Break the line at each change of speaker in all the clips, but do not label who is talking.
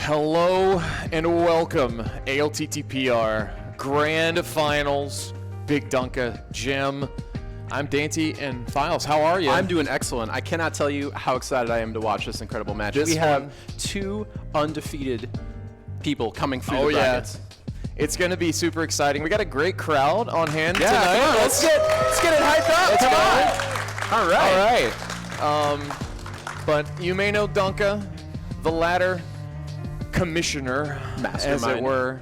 Hello and welcome, ALTTPR Grand Finals, BigDunka, Jim. I'm Dainty and Files. How are you?
I'm doing excellent. I cannot tell you how excited I am to watch this incredible match. We have two undefeated people coming through the brackets.
It's going to be super exciting. We got a great crowd on hand tonight.
Come on, let's get it hyped up. Come on.
All right. But you may know Dunka, the latter commissioner, as it were.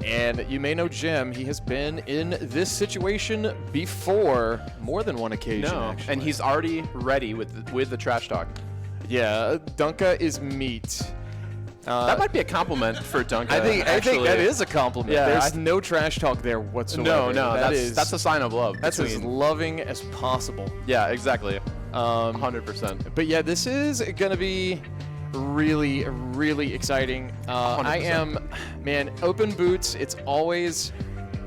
And you may know Jim. He has been in this situation before, more than one occasion, actually.
And he's already ready with the trash talk.
Yeah, Dunka is meat.
That might be a compliment for Dunka.
I think that is a compliment.
Yeah,
There's no trash talk there whatsoever.
No, that's a sign of love.
That's as loving as possible.
Yeah, exactly. 100%.
But yeah, this is going to be really, really exciting. Man, open boots, it's always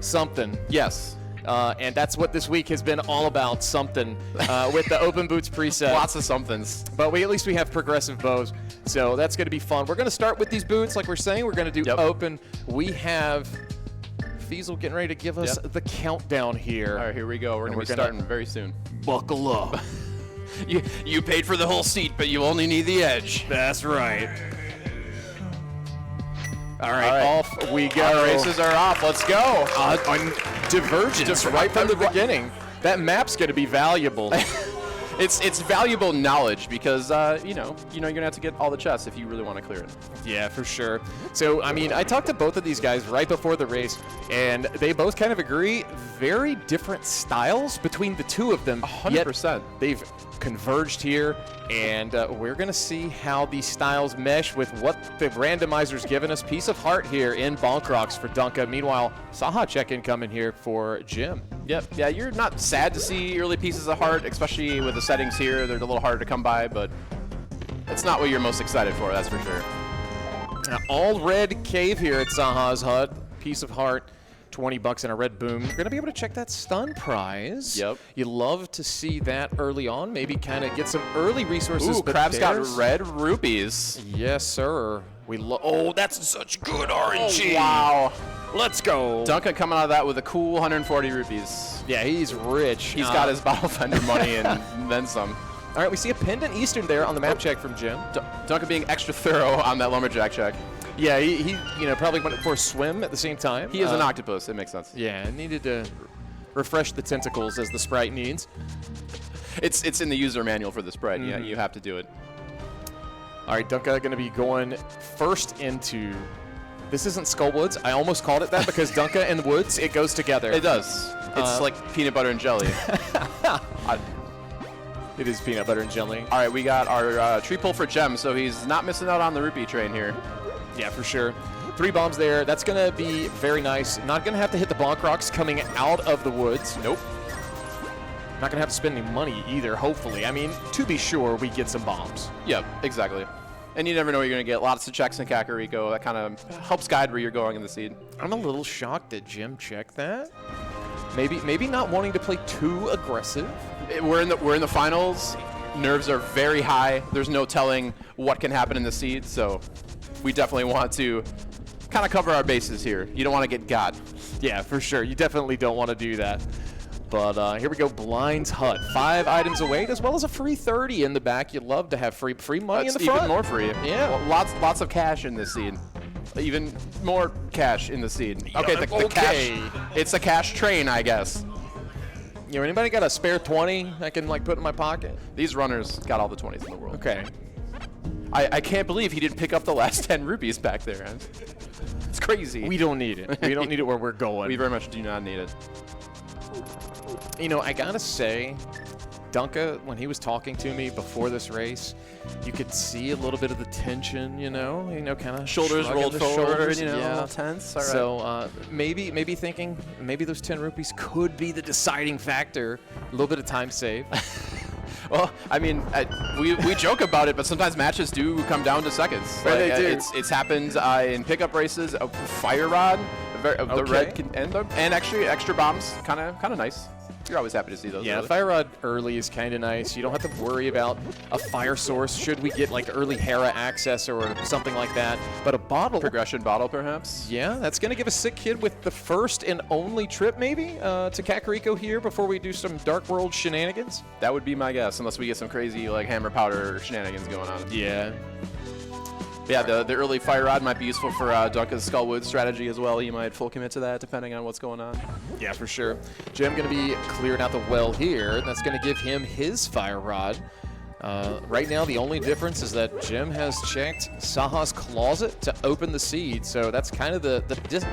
something.
Yes.
And that's what this week has been all about, something, with the open boots preset.
Lots of somethings.
But at least we have progressive bows, so that's going to be fun. We're going to start with these boots, like we're saying. We're going to do open. We have Fiesel getting ready to give us the countdown here.
All right, here we go. We're going to be starting very soon.
Buckle up.
You paid for the whole seat, but you only need the edge.
That's right. All right, off we go.
Our races are off. Let's go.
Divergence right from the beginning. That map's going to be valuable.
It's valuable knowledge because you're gonna have to get all the chests if you really want to clear it.
Yeah, for sure. So I mean, I talked to both of these guys right before the race, and they both kind of agree. Very different styles between the two of them.
100%.
They've converged here, and we're gonna see how these styles mesh with what the randomizer's given us. Piece of heart here in Bonk Rocks for Dunka. Meanwhile, Saha check-in coming here for Jim.
Yep. Yeah, you're not sad to see early pieces of heart, especially with the settings here. They're a little harder to come by, but it's not what you're most excited for, that's for sure.
All red cave here at Saha's hut. Piece of heart, 20 bucks and a red boom. You're going to be able to check that stun prize.
Yep.
You love to see that early on. Maybe kind of get some early resources.
Ooh, Crab's got red rupees.
Yes, sir. Oh, that's such good RNG.
Oh, wow.
Let's go.
Duncan coming out of that with a cool 140 rupees.
Yeah, he's rich.
He's got his bottle fender money and then some.
All right, we see a pendant Eastern there on the map check from Jim.
Duncan being extra thorough on that lumberjack check.
Yeah, he probably went for a swim at the same time.
He is an octopus. It makes sense.
Yeah, needed to refresh the tentacles as the sprite needs.
It's in the user manual for the sprite. Yeah, you have to do it.
All right, Dunka going to be going first into. This isn't Skullwoods. I almost called it that because Dunka and Woods, it goes together.
It does. It's like peanut butter and jelly.
It is peanut butter and jelly.
All right, we got our tree pull for Gem, so he's not missing out on the rupee train here.
Yeah, for sure. 3 bombs there. That's going to be very nice. Not going to have to hit the Bonk Rocks coming out of the woods.
Nope.
Not going to have to spend any money either, hopefully. I mean, to be sure, we get some bombs.
Yep, exactly. And you never know what you're going to get. Lots of checks in Kakariko. That kind of helps guide where you're going in the seed.
I'm a little shocked that Jim checked that. Maybe not wanting to play too aggressive.
We're in the finals. Nerves are very high. There's no telling what can happen in the seed, so we definitely want to kind of cover our bases here. You don't want to get got.
Yeah, for sure. You definitely don't want to do that. But here we go, Blind's Hut. 5 items away, as well as a free 30 in the back. You love to have free money in the front.
Even more free.
Yeah.
Well, lots of cash in this seed. Even more cash in the seed. Okay, the cash. It's a cash train, I guess.
You know, anybody got a spare 20 I can like put in my pocket?
These runners got all the 20s in the world.
Okay.
I can't believe he didn't pick up the last 10 rupees back there. It's crazy.
We don't need it. We don't need it where we're going.
We very much do not need it.
You know, I gotta say, Dunka, when he was talking to me before this race, you could see a little bit of the tension, kind of
shoulders rolled forward, a
yeah.
little tense. All right.
So maybe thinking maybe those 10 rupees could be the deciding factor. A little bit of time save.
Well, I mean, we joke about it, but sometimes matches do come down to seconds.
Right, they do.
It's happened in pickup races. Fire Rod, the red and actually extra bombs, kind of nice. You're always happy to see those.
Yeah,
early.
Fire Rod early is kind of nice. You don't have to worry about a fire source should we get like early Hera access or something like that. But a bottle.
Progression bottle, perhaps?
Yeah, that's going to give a sick kid with the first and only trip, maybe, to Kakariko here before we do some Dark World shenanigans.
That would be my guess, unless we get some crazy like hammer powder shenanigans going on.
Yeah.
Yeah, the early Fire Rod might be useful for Dunka's Skullwood strategy as well. You might full commit to that depending on what's going on.
Yeah, for sure. Jim going to be clearing out the well here. That's going to give him his Fire Rod. Right now, the only difference is that Jim has checked Saha's closet to open the seed, so that's kind of the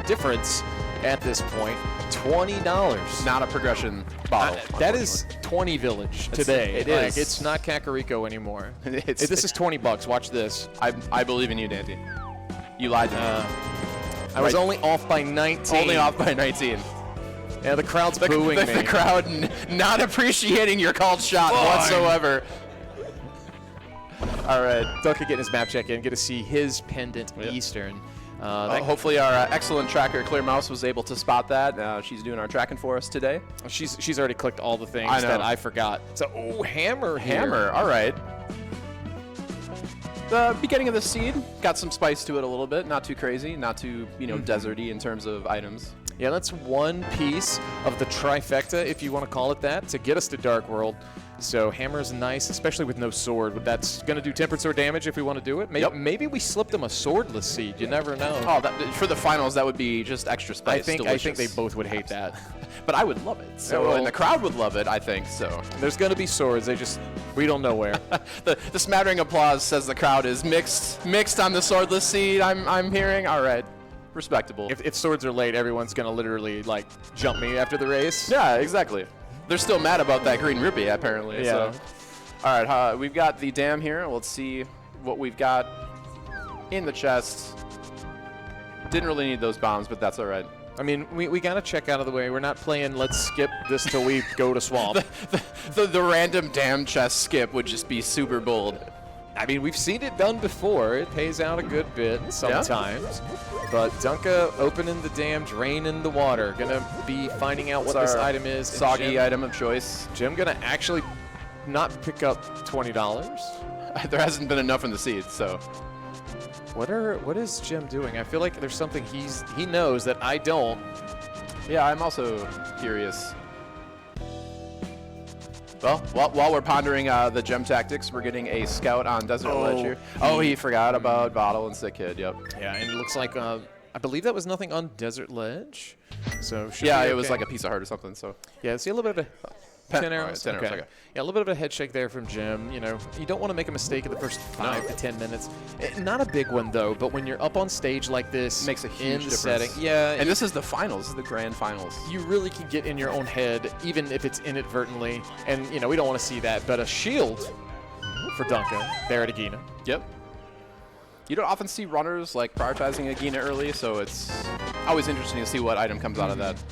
difference at this point. $20.
Not a progression bottle.
That is 20 village today.
It is.
Like, it's not Kakariko anymore.
This
is 20 bucks. Watch this.
I believe in you, Dante. You lied to me.
I was only off by 19.
Only off by 19.
Yeah, the crowd's booing me.
The crowd not appreciating your called shot whatsoever. All right.
Dunka getting his map check in. Get to see his pendant Eastern.
Hopefully our excellent tracker, Clear Mouse, was able to spot that. She's doing our tracking for us today.
She's already clicked all the things
I know.
that I forgot. So, Hammer here.
Hammer, all right. The beginning of the seed got some spice to it a little bit. Not too crazy, not too, deserty in terms of items.
Yeah, that's one piece of the trifecta, if you want to call it that, to get us to Dark World. So Hammer's nice, especially with no sword. That's going to do tempered sword damage if we want to do it. Maybe we slipped him a swordless seed. You never know.
Oh, for the finals, that would be just extra spice.
I think they both would hate that.
But I would love it. So, and the crowd would love it, I think. So
there's going to be swords. We don't know where.
the smattering applause says the crowd is mixed on the swordless seed. I'm hearing. All right. Respectable.
If swords are late, everyone's going to literally like jump me after the race.
Yeah, exactly. They're still mad about that green rupee, apparently.
Yeah.
So. All right, we've got the dam here. Let's see what we've got in the chest. Didn't really need those bombs, but that's all right.
I mean, we got to check out of the way. We're not playing let's skip this till we go to swamp.
the random dam chest skip would just be super bold.
I mean, we've seen it done before. It pays out a good bit sometimes. Yeah. But Dunka opening the dam, draining the water. Gonna be finding out what this item is.
Soggy item of choice.
Jim gonna actually not pick up $20.
There hasn't been enough in the seeds, so.
What is Jim doing? I feel like there's something he knows that I don't.
Yeah, I'm also curious. Well, while we're pondering the gem tactics, we're getting a scout on Desert Ledge here. Oh, he forgot about Bottle and Sick Kid, yep.
Yeah, and it looks like, I believe that was nothing on Desert Ledge. So
yeah, it was like a piece of heart or something, so.
Yeah, see a little bit of 10 arrows?
10 arrows, okay.
Yeah, a little bit of a head shake there from Jim. You don't want to make a mistake in the first 5 to 10 minutes. Not a big one, though, but when you're up on stage like this,
makes a huge difference.
Setting, yeah.
And this is the finals. This is the grand finals.
You really can get in your own head, even if it's inadvertently. And, we don't want to see that. But a shield for Dunka there at Agina.
Yep. You don't often see runners, like, prioritizing Agina early, so it's always interesting to see what item comes out of that.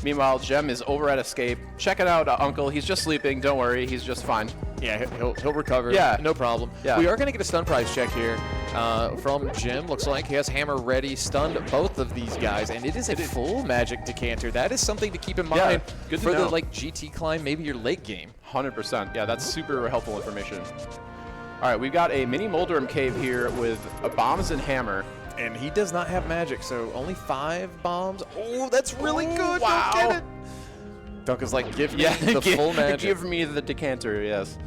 Meanwhile, Jem is over at Escape. Check it out, Uncle. He's just sleeping. Don't worry. He's just fine.
Yeah, he'll recover.
Yeah.
No problem.
Yeah.
We are going to get a stun prize check here from Jim. Looks like he has Hammer ready, stunned both of these guys, and it is a full magic decanter. That is something to keep in mind
good
for
to know.
The GT climb, maybe your late game.
100%. Yeah, that's super helpful information. All right, we've got a mini Moldorm cave here with bombs and hammer.
And he does not have magic, so only 5 bombs. Oh, that's really good.
Wow.
Don't get it. Dunka's like, give me the full magic.
Give me the decanter, yes.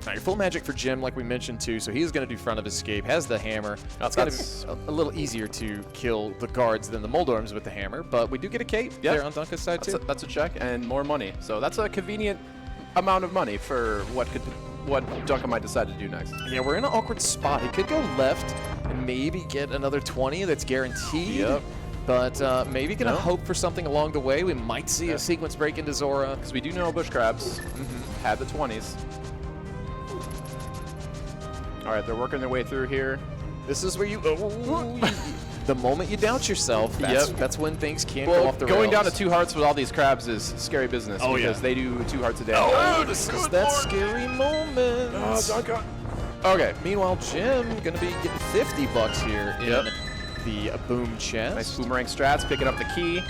All right, full magic for Jim, like we mentioned, too. So he's going to do front of Escape, has the hammer. It's going to be a little easier to kill the guards than the Moldorms with the hammer, but we do get a cape there on Dunka's side, too.
That's a check and more money. So that's a convenient amount of money for what Dunka might decide to do next.
Yeah, we're in an awkward spot. He could go left and maybe get another 20 that's guaranteed.
Yep.
But maybe going to hope for something along the way. We might see a sequence break into Zora.
Because we do know bush crabs had the 20s. All right, they're working their way through here.
This is where you... the moment you doubt yourself, that's when things can go off the rails.
Going down to 2 hearts with all these crabs is scary business because they do 2 hearts a day.
Oh, this is that scary moment.
Oh, Dunka. Okay.
Meanwhile, Jim going to be getting $50 here in the boom chest.
Nice boomerang strats, picking up the key.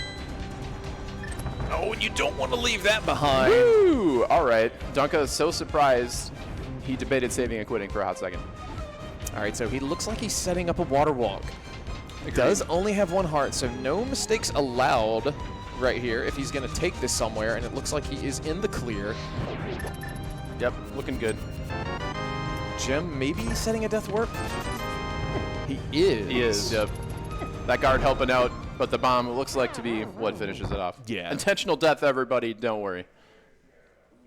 Oh, and you don't want to leave that behind.
Woo! All right. Dunka is so surprised, he debated saving and quitting for a hot second.
All right, so he looks like he's setting up a water walk. Agreed. Does only have 1 heart, so no mistakes allowed right here if he's going to take this somewhere, and it looks like he is in the clear.
Yep, looking good.
Jim maybe setting a death warp? He is.
He is, yep. That guard helping out, but the bomb looks like to be what finishes it off.
Yeah.
Intentional death, everybody, don't worry.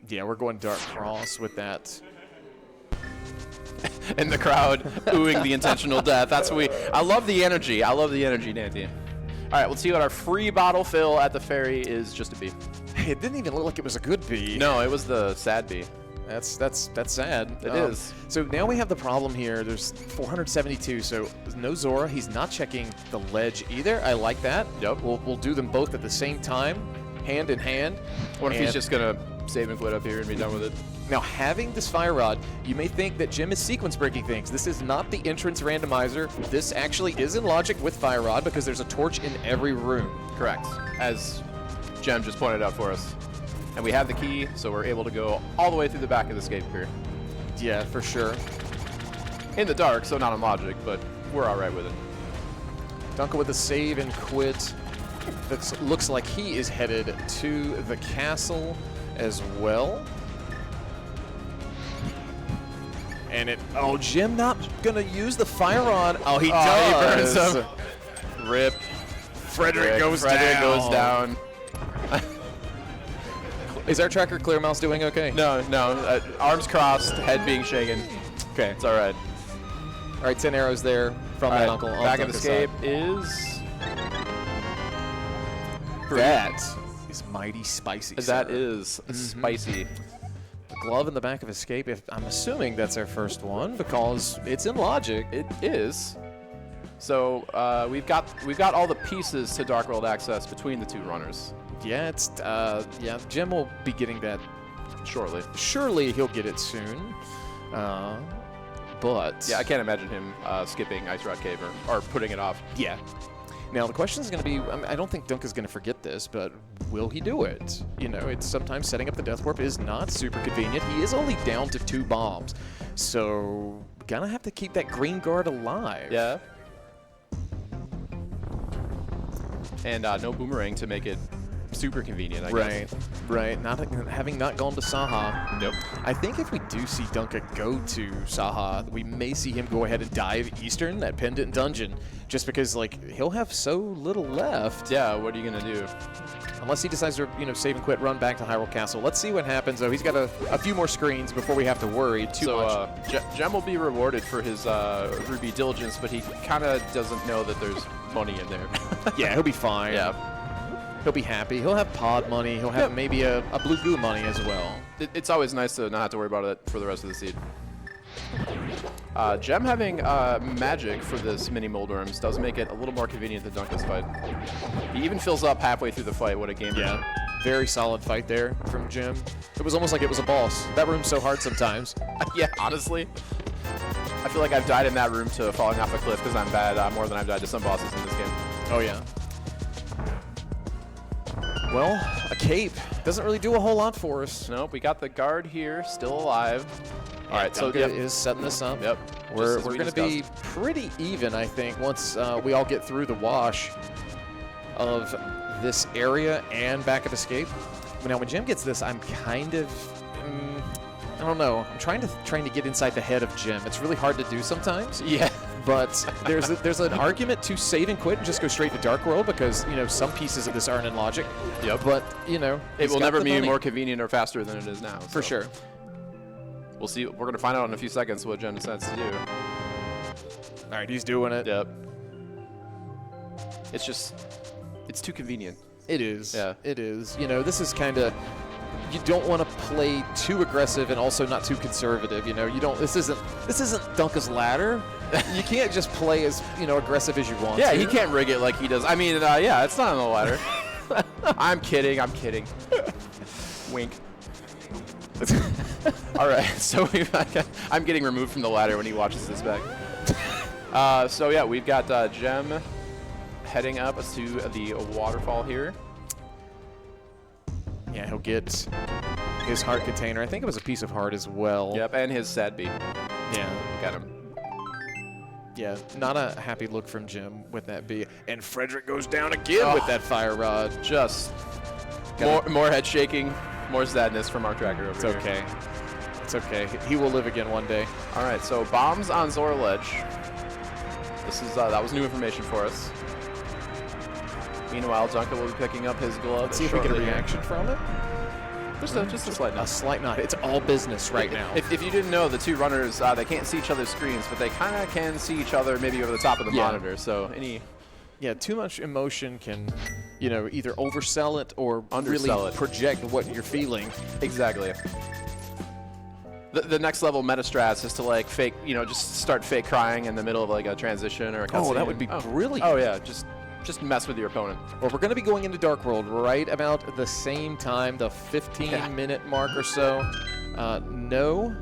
Yeah, we're going Dark Cross with that.
In the crowd, oohing the intentional death. That's what we. I love the energy. I love the energy, Nancy. All right, let's see what our free bottle fill at the ferry is. Just a B.
It didn't even look like it was a good B.
No, it was the sad B.
That's sad.
It is.
So now we have the problem here. There's 472, so no Zora. He's not checking the ledge either. I like that.
Yep.
We'll do them both at the same time, hand in hand.
What if he's just gonna save and quit up here and be done with it?
Now, having this fire rod, you may think that Jim is sequence breaking things. This is not the entrance randomizer. This actually is in logic with fire rod because there's a torch in every room.
Correct. As Jem just pointed out for us. And we have the key, so we're able to go all the way through the back of the escape here.
Yeah, for sure.
In the dark, so not on logic, but we're all right with it.
Dunka with a save and quit. That looks like he is headed to the castle as well. And oh, Jim not gonna use the fire rod. Oh, he does.
He burns him. Rip.
Frederick goes
down.
Is our tracker clear mouse doing okay?
No. Arms crossed, head being shaken.
Okay.
It's all right.
All right, 10 arrows there from that uncle.
Back of the escape is...
That is mighty spicy.
That is spicy.
The glove in the back of escape, I'm assuming that's our first one because it's in logic.
It is. So we've got all the pieces to Dark World access between the 2 runners.
Yeah, Jim will be getting that
shortly.
Surely he'll get it soon. But
yeah, I can't imagine him skipping Ice Rod Cave or putting it off.
Yeah. Now the question is going to be, I don't think Dunka's going to forget this, but will he do it? You know, it's sometimes setting up the death warp is not super convenient. He is only down to 2 bombs, so gonna have to keep that green guard alive.
Yeah. And no boomerang to make it super convenient, I guess.
Right. Having not gone to Saha.
Nope.
I think if we do see Dunka go to Saha, we may see him go ahead and dive Eastern, that Pendant Dungeon, just because like he'll have so little left.
Yeah, what are you gonna do?
Unless he decides to, save and quit, run back to Hyrule Castle. Let's see what happens, though. He's got a few more screens before we have to worry too much.
Jem will be rewarded for his Ruby Diligence, but he kind of doesn't know that there's money in there.
Yeah, he'll be fine.
Yeah.
He'll be happy. He'll have pod money. He'll have maybe a blue goo money as well.
It's always nice to not have to worry about it for the rest of the seed. Jem having magic for this mini Moldworms does make it a little more convenient than Dunka's fight. He even fills up halfway through the fight. What a game!
Yeah, very solid fight there from Jim. It was almost like it was a boss. That room's so hard sometimes.
Yeah, honestly. I feel like I've died in that room to falling off a cliff because I'm bad more than I've died to some bosses in this game.
Oh, yeah. Well, a cape doesn't really do a whole lot for us.
Nope, we got the guard here, still alive. All right, so
Dunka is setting this up.
Yep.
We're going to be pretty even, I think, once we all get through the wash of this area and back of escape. Now, when Jim gets this, I'm kind of, I don't know. I'm trying to get inside the head of Jim. It's really hard to do sometimes.
Yeah.
But there's an argument to save and quit and just go straight to Dark World because, some pieces of this aren't in logic.
Yep.
But,
it will never be more convenient or faster than it is now.
For sure.
We'll see. We're going to find out in a few seconds what Jen decides to do.
All right, he's doing it.
Yep. It's too convenient.
It is.
Yeah.
It is. This is kind of, you don't want to play too aggressive and also not too conservative. This isn't Dunka's ladder. You can't just play as, aggressive as you want.
Yeah, he can't rig it like he does. I mean, yeah, it's not on the ladder. I'm kidding. Wink. All right, so I'm getting removed from the ladder when he watches this back. So yeah, we've got Jem heading up to the waterfall here.
Yeah, he'll get his heart container. I think it was a piece of heart as well.
Yep, and his sad beat.
Yeah.
Got him.
Yeah, not a happy look from Jim with that B. And Frederick goes down again with that fire rod.
Just more head shaking, more sadness from our tracker over here.
It's okay. It's okay. He will live again one day.
All right, so bombs on Zora Ledge. This is that was new information for us. Meanwhile, Dunka will be picking up his glove.
Let's see if we get a reaction from it.
Just a slight nod.
A slight nod. It's all business right now.
If you didn't know, the two runners, they can't see each other's screens, but they kind of can see each other maybe over the top of the monitor. So
Yeah, too much emotion can, you know, either oversell it or
undersell
really project what you're feeling.
Exactly. The next level meta strats is to like fake, you know, just start fake crying in the middle of like a transition or a cutscene.
Oh, that would be brilliant.
Oh yeah, just mess with your opponent.
Well, we're going to be going into Dark World right about the same time, the 15-minute mark or so. No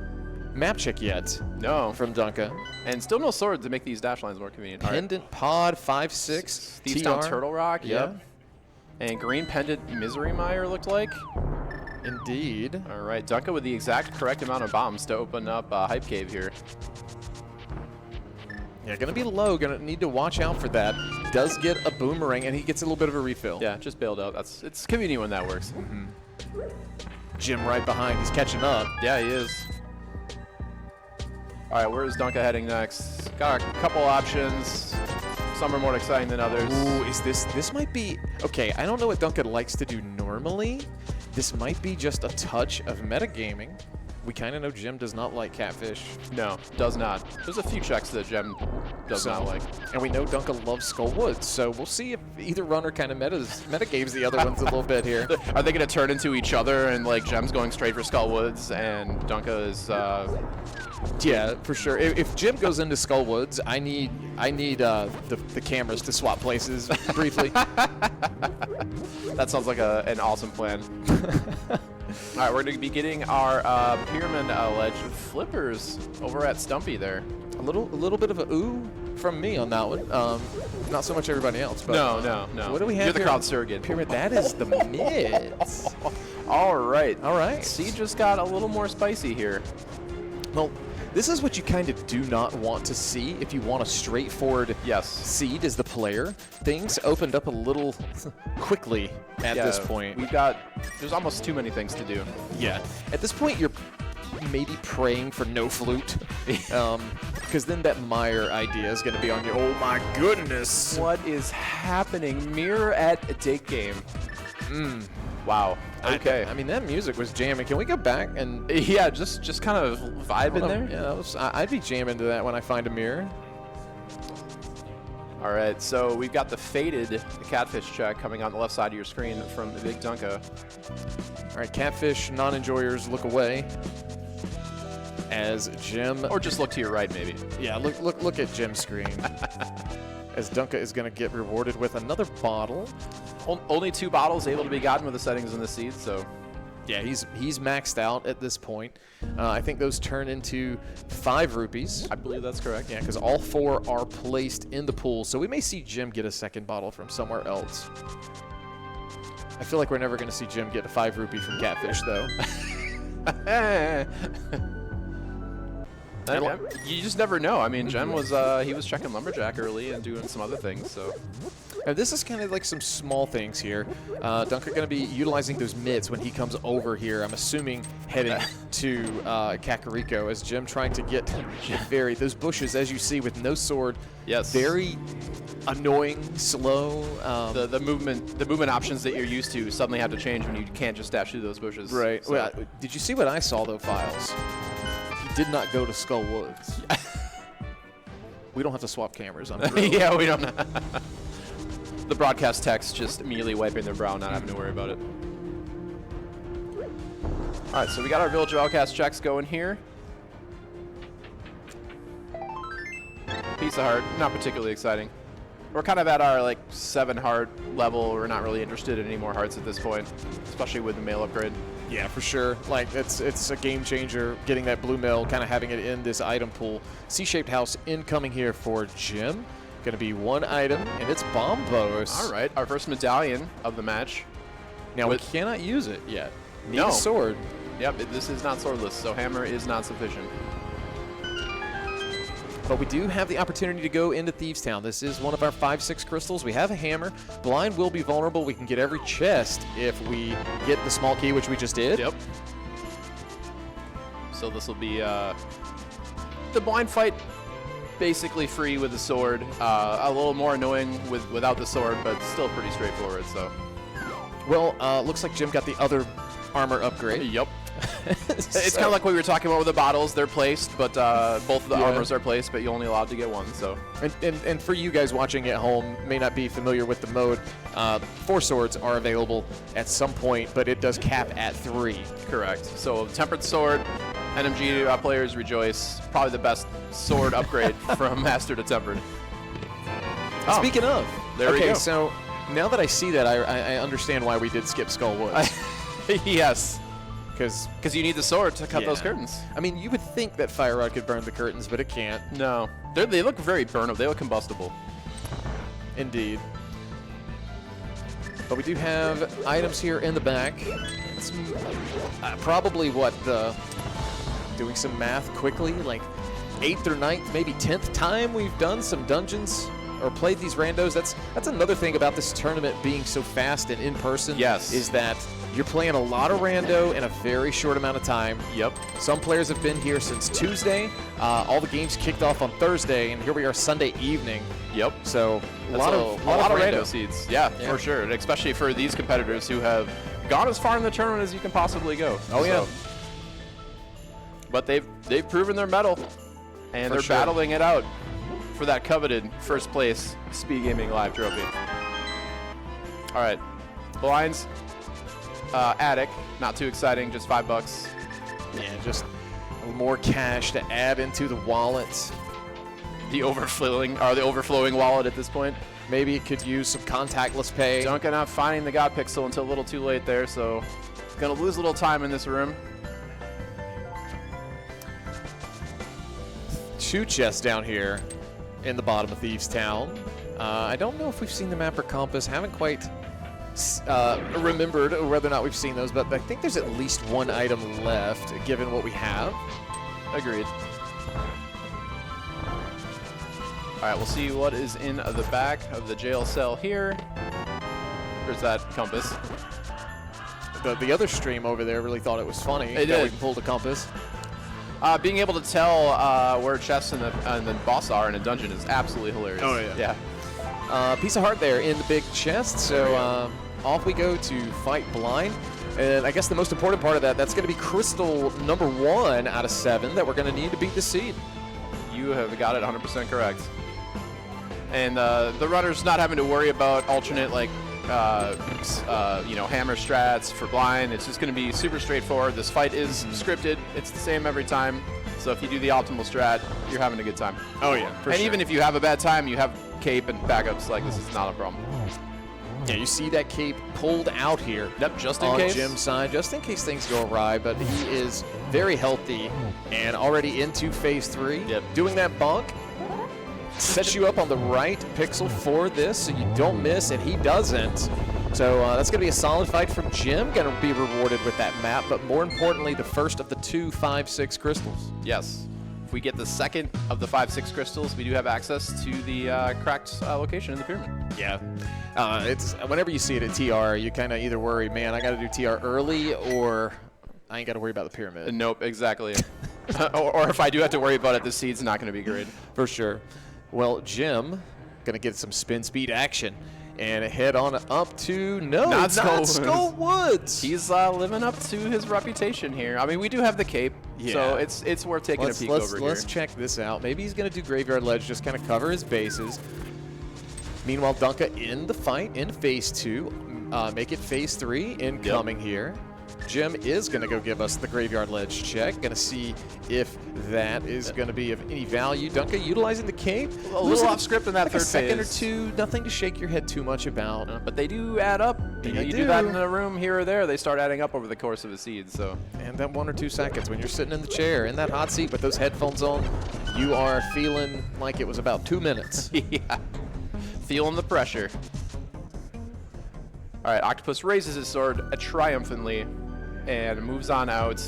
map check yet.
No.
From Dunka.
And still no sword to make these dash lines more convenient.
Pendant Pod 5-6.
Thieves Down Turtle Rock. Yep. And green pendant Misery Mire looked like.
Indeed.
All right, Dunka with the exact correct amount of bombs to open up Hype Cave here.
Yeah, gonna be low. Gonna need to watch out for that. Does get a boomerang, and he gets a little bit of a refill.
Yeah, just bailed out. It's convenient when that works.
Jim right behind. He's catching up.
Yeah, he is. All right, where is Dunka heading next? Got a couple options. Some are more exciting than others.
Ooh, is this might be okay? I don't know what Dunka likes to do normally. This might be just a touch of metagaming. We kind of know Jim does not like catfish.
No, does not. There's a few checks that Jim does not like.
And we know Dunka loves Skull Woods, so we'll see if either runner kind of metagames the other ones a little bit here.
Are they going to turn into each other and like Jim's going straight for Skull Woods and Dunka is...
Yeah, for sure. If Jim goes into Skull Woods, I need the cameras to swap places briefly.
That sounds like an awesome plan. All right, we're going to be getting our Pyramid Ledge flippers over at Stumpy there.
A little bit of a ooh from me on that one. Not so much everybody else. But
no.
What do we have?
You're the
here?
crowd surrogate.
Pyramid. That is the mids.
All right.
Seed
just got a little more spicy here.
Well, this is what you kind of do not want to see if you want a straightforward seed as the player. Things opened up a little quickly at this point.
There's almost too many things to do.
Yeah. At this point, you're maybe praying for no flute. Because then that Mire idea is going to be on your, oh my goodness.
What is happening? Mirror at Date Game. Wow. Okay.
I mean, that music was jamming. Can we go back and...
Yeah, just kind of vibe in there?
Yeah, I'd be jamming to that when I find a mirror.
All right, so we've got the faded catfish check coming on the left side of your screen from the BigDunka.
All right, catfish non-enjoyers look away as Jim...
Or just look to your right, maybe.
Yeah, look at Jim's screen. As Dunka is going to get rewarded with another bottle.
Only 2 bottles able to be gotten with the settings in the seed, so...
Yeah, he's maxed out at this point. I think those turn into 5 rupees.
I believe that's correct.
Yeah, because all 4 are placed in the pool, so we may see Jim get a second bottle from somewhere else. I feel like we're never going to see Jim get a 5 rupee from Catfish, though.
You just never know. I mean, Jim was he was checking Lumberjack early and doing some other things, so...
Now, this is kind of like some small things here. Dunka going to be utilizing those mids when he comes over here. I'm assuming heading to Kakariko as Jim trying to get those bushes, as you see, with no sword.
Yes.
Very annoying, slow.
The movement options that you're used to suddenly have to change when you can't just dash through those bushes.
Right.
So.
Well, did you see what I saw, though, Files? He did not go to Skull Woods. We don't have to swap cameras on the
Yeah, we don't. The broadcast text just immediately wiping their brow, not having to worry about it. All right, so we got our Villager Outcast checks going here. Piece of heart, not particularly exciting. We're kind of at our like 7 heart level. We're not really interested in any more hearts at this point, especially with the mail upgrade.
Yeah, for sure. Like, it's a game changer getting that blue mail, kind of having it in this item pool. C-shaped house incoming here for Jim. Going to be 1 item, and it's Bombos.
All right, our first medallion of the match.
Now, we cannot use it yet. Need
No.
a sword.
Yep, this is not swordless, so hammer is not sufficient.
But we do have the opportunity to go into Thieves Town. This is one of our 5-6 crystals. We have a hammer. Blind will be vulnerable. We can get every chest if we get the small key, which we just did.
Yep. So this will be the blind fight, basically free with the sword. A little more annoying without the sword, but still pretty straightforward. So.
Well, looks like Jim got the other armor upgrade.
Yep. It's kind of like what we were talking about with the bottles. They're placed, but both of the armors are placed, but you're only allowed to get one. So.
And for you guys watching at home, may not be familiar with the mode, 4 swords are available at some point, but it does cap at 3.
Correct. So Tempered Sword, NMG players rejoice. Probably the best sword upgrade from Master to Tempered. Oh,
Speaking of,
there we go.
Okay, so now that I see that, I understand why we did skip Skull Woods.
Yes.
Because
you need the sword to cut those curtains.
I mean, you would think that Fire Rod could burn the curtains, but it can't.
No. They look very burnable. They look combustible.
Indeed. But we do have items here in the back. It's probably doing some math quickly, like 8th or 9th, maybe 10th time we've done some dungeons or played these randos. That's another thing about this tournament being so fast and in person.
Yes.
Is that you're playing a lot of rando in a very short amount of time.
Yep.
Some players have been here since Tuesday. All the games kicked off on Thursday, and here we are Sunday evening.
Yep.
So a lot of
rando seeds. Yeah, for sure. And especially for these competitors who have gone as far in the tournament as you can possibly go.
Oh, yeah.
But they've proven their mettle, and they're battling it out for that coveted first place Speedgaming Live trophy. All right, blinds, attic, not too exciting, just $5.
Yeah, just a little more cash to add into the wallet.
The overflowing wallet at this point.
Maybe it could use some contactless pay.
Dunka not finding the God Pixel until a little too late there, so gonna lose a little time in this room.
2 chests down here in the bottom of Thieves Town. I don't know if we've seen the map or compass. Haven't quite remembered whether or not we've seen those, but I think there's at least 1 item left, given what we have.
Agreed. All right, we'll see what is in the back of the jail cell here. There's that compass.
The other stream over there really thought it was funny that we pulled a compass.
Being able to tell where chests and the boss are in a dungeon is absolutely hilarious.
Oh, yeah. Piece of heart there in the big chest, so off we go to fight blind. And I guess the most important part of that's going to be crystal number 1 out of 7 that we're going to need to beat the seed.
You have got it 100% correct. And the runner's not having to worry about alternate, like, hammer strats for blind. It's just going to be super straightforward. This fight is scripted. It's the same every time. So if you do the optimal strat, you're having a good time.
Oh, yeah, for
and
sure.
even if you have a bad time, you have cape and backups. Like, this is not a problem.
Yeah, you see that cape pulled out here.
Yep, just in
on
case.
Jim's side, just in case things go awry. But he is very healthy and already into phase 3.
Yep.
Doing that bonk sets you up on the right pixel for this, so you don't miss, and he doesn't. So that's going to be a solid fight from Jim. Going to be rewarded with that map, but more importantly, the first of the 2 5-6 crystals.
Yes. If we get the second of the 5-6 crystals, we do have access to the cracked location in the pyramid.
Yeah. It's whenever you see it at TR, you kind of either worry, man, I got to do TR early, or I ain't got to worry about the pyramid.
Nope, exactly. or if I do have to worry about it, the seed's not going to be great.
For sure. Well, Jim, going to get some spin speed action and head on up to not Skull Woods.
He's living up to his reputation here. I mean, we do have the cape, so it's worth taking a peek over here.
Let's check this out. Maybe he's going to do Graveyard Ledge, just kind of cover his bases. Meanwhile, Dunka in the fight in phase 2. Make it phase 3 incoming here. Jim is going to go give us the Graveyard Ledge check. Going to see if that is going to be of any value. Dunka utilizing the cape.
A little off script in that third
phase. A second or 2. Nothing to shake your head too much about.
But they do add up. You do that in a room here or there, they start adding up over the course of a seed. So.
And that 1 or 2 seconds when you're sitting in the chair in that hot seat with those headphones on, you are feeling like it was about 2 minutes.
Yeah. Feeling the pressure. All right, Octopus raises his sword triumphantly and moves on out.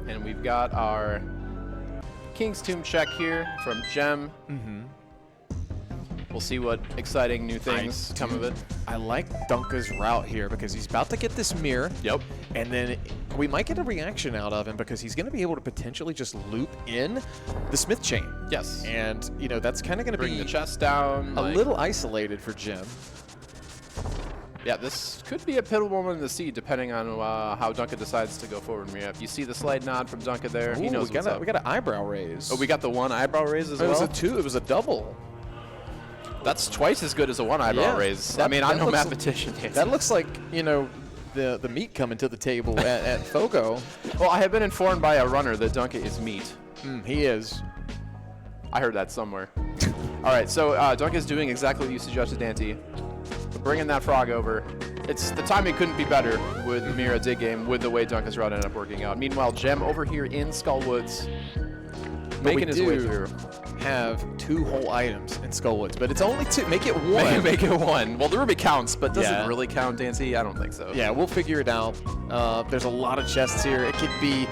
And we've got our King's Tomb check here from Gem. We'll see what exciting new things come of it.
I like Dunka's route here because he's about to get this mirror.
Yep.
And then we might get a reaction out of him because he's going to be able to potentially just loop in the Smith chain.
Yes.
And, you know, that's kind of going to
Bring
be
the chest down.
a little isolated for Jim.
Yeah, this could be a pivotal moment in the seed, depending on how Dunka decides to go forward. If you see the slight nod from Dunka there, he knows what's up.
We got an eyebrow raise.
Oh, we got the one eyebrow raise as well?
It was a double.
That's twice as good as a one eyebrow raise. I mean, I'm no mathematician.
That looks like, you know, the meat coming to the table at Fogo.
Well, I have been informed by a runner that Dunka is meat.
He is.
I heard that somewhere. All right, so Dunka is doing exactly what you suggested, Dante. Bringing that frog over. The timing couldn't be better with the Mira dig game with the way Dunka's route ended up working out. Meanwhile, Gem over here in Skullwoods making his way through.
Have 2 whole items in Skullwoods, but it's only 2. Make it 1.
Make it 1. Well, the ruby counts, but does it really count, Dante? I don't think so.
Yeah, we'll figure it out. There's a lot of chests here. It could be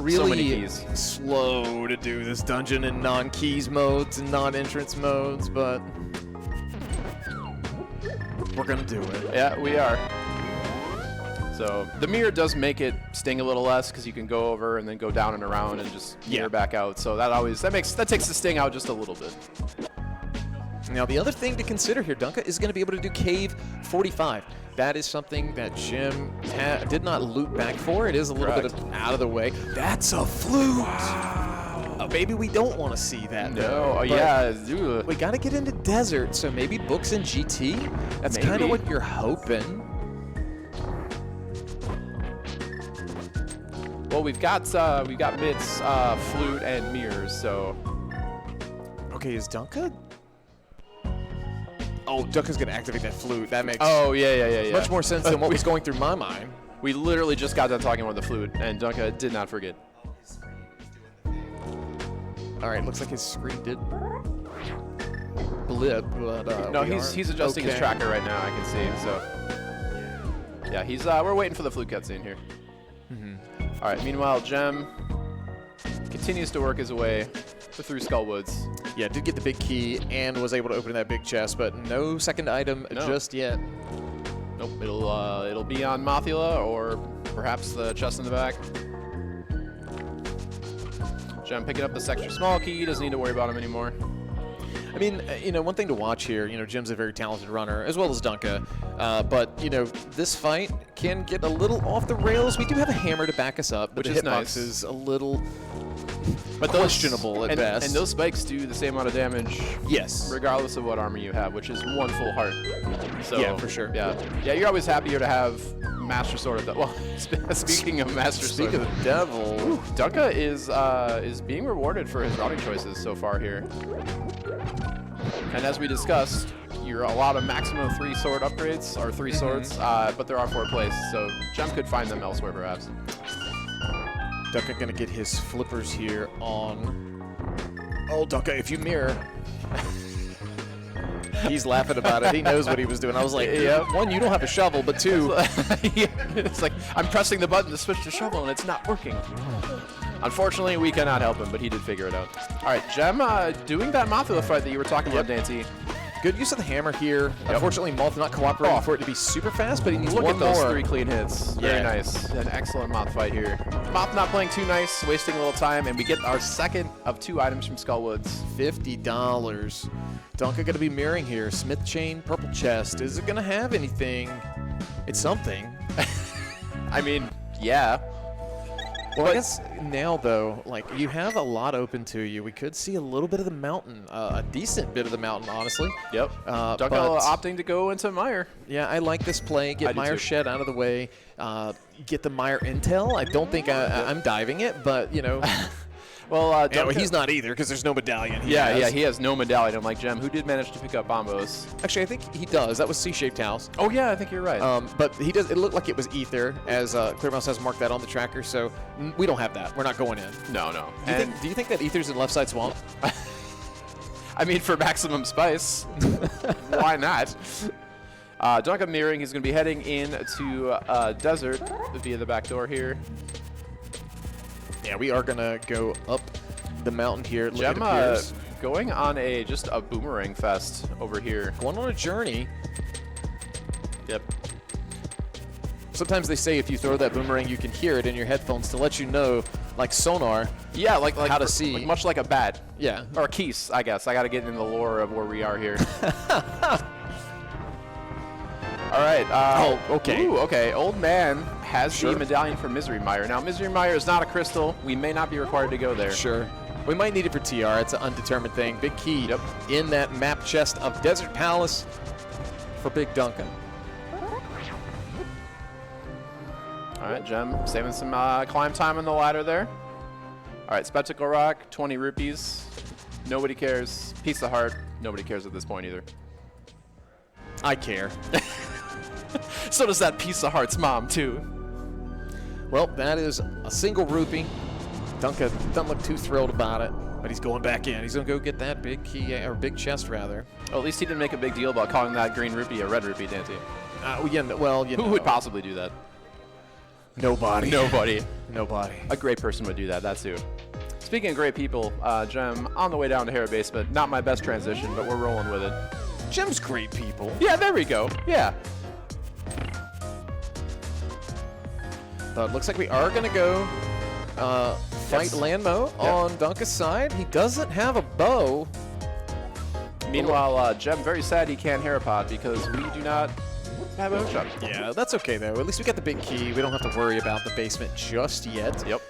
really
so many keys.
Slow to do this dungeon in non-keys modes and non-entrance modes, but we're gonna do it.
Yeah, we are. So the mirror does make it sting a little less because you can go over and then go down and around and just mirror back out. So that takes the sting out just a little bit.
Now the other thing to consider here, Dunka is going to be able to do Cave 45. That is something that Jim did not loop back for. It is a little bit out of the way. That's a flute. Wow. Maybe we don't want to see that.
No. Yeah.
We got to get into desert, so maybe books in GT. That's kind of what you're hoping.
Well, we've got Mitts, flute, and mirrors. So.
Okay, is Dunka? Oh, Dunka's gonna activate that flute. That makes much more sense than what was going through my mind.
We literally just got done talking about the flute, and Dunka did not forget.
All right, looks like his screen did blip, but
no, he's adjusting his tracker right now. I can see. So yeah, we're waiting for the flute cutscene here. All right. Meanwhile, Gem continues to work his way through Skullwoods.
Yeah, did get the big key and was able to open that big chest, but no second item just yet.
Nope. It'll be on Mothula or perhaps the chest in the back. Gem picking up this extra small key. Doesn't need to worry about him anymore.
I mean, you know, one thing to watch here, you know, Jim's a very talented runner, as well as Dunka, but, you know, this fight can get a little off the rails. We do have a hammer to back us up, but the hitbox is a little questionable at best.
And those spikes do the same amount of damage,
yes,
regardless of what armor you have, which is 1 full heart. So,
yeah, for sure.
Yeah, you're always happier to have Master Sword of the... Well, speaking of Master Sword...
Speaking of the devil...
Ooh, Dunka is being rewarded for his routing choices so far here. And as we discussed, you're allowed a maximum of 3 sword upgrades, or 3 swords, but there are 4 places, so Gem could find them elsewhere perhaps.
Dunka gonna get his flippers here on... Oh, Dunka, if you mirror... He's laughing about it. He knows what he was doing. I was like, yeah, 1, you don't have a shovel, but 2...
It's like, I'm pressing the button to switch to shovel, and it's not working. Unfortunately, we cannot help him, but he did figure it out. All right, Gem doing that Mothula fight that you were talking about, Dante.
Good use of the hammer here. Unfortunately, Moth not cooperating for it to be super fast, but he needs one more.
Look at those 3 clean hits. Very nice. An excellent Moth fight here. Moth not playing too nice, wasting a little time, and we get our second of 2 items from Skullwoods.
$50. Dunka going to be mirroring here. Smith chain, purple chest. Is it going to have anything? It's something.
I mean, yeah.
Well, I guess now, though, like, you have a lot open to you. We could see a little bit of the mountain, a decent bit of the mountain, honestly.
Yep. Dunka opting to go into Mire.
Yeah, I like this play. Get Mire Shed out of the way. Get the Mire intel. I don't think I'm diving it, but, you know.
Well,
he's not either because there's no medallion.
He has no medallion, unlike Gem, who did manage to pick up bombos.
Actually, I think he does. That was C-shaped house.
Oh yeah, I think you're right.
But he does. It looked like it was ether, as Clearmouse has marked that on the tracker. So we don't have that. We're not going in.
No.
Do you think that ether's in left side swamp?
I mean, for maximum spice, why not? Dunka mirroring, he's going to be heading into desert via the back door here.
Yeah, we are going to go up the mountain here.
Gem going on just a boomerang fest over here.
Going on a journey.
Yep.
Sometimes they say if you throw that boomerang, you can hear it in your headphones to let you know, like sonar.
Yeah, like
how to see.
Like much like a bat.
Yeah.
Or a keys, I guess. I got to get into the lore of where we are here. All right.
Okay.
Ooh, okay. Old man has the medallion for Misery Mire. Now, Misery Mire is not a crystal. We may not be required to go there.
Sure. We might need it for TR. It's an undetermined thing. Big key in that map chest of Desert Palace for BigDunka.
All right, Gem saving some climb time on the ladder there. All right, Spectacle Rock, 20 rupees. Nobody cares. Piece of Heart, nobody cares at this point either.
I care.
So does that Piece of Heart's mom, too.
Well, that is a single rupee. Dunka doesn't look too thrilled about it, but he's going back in. He's going to go get that big key, or big chest, rather.
Well, at least he didn't make a big deal about calling that green rupee a red rupee, didn't he?
Well,
Who would possibly do that?
Nobody.
Nobody.
Nobody.
A great person would do that, that's who. Speaking of great people, Gem, on the way down to Hera Basement, not my best transition, but we're rolling with it.
Gem's great people.
Yeah, there we go. Yeah.
It looks like we are going to go fight Lanmo on Dunka's side. He doesn't have a bow.
Meanwhile, Gem very sad he can't Herapod because we do not have a hookshot.
Yeah, that's okay, though. At least we got the big key. We don't have to worry about the basement just yet.
Yep.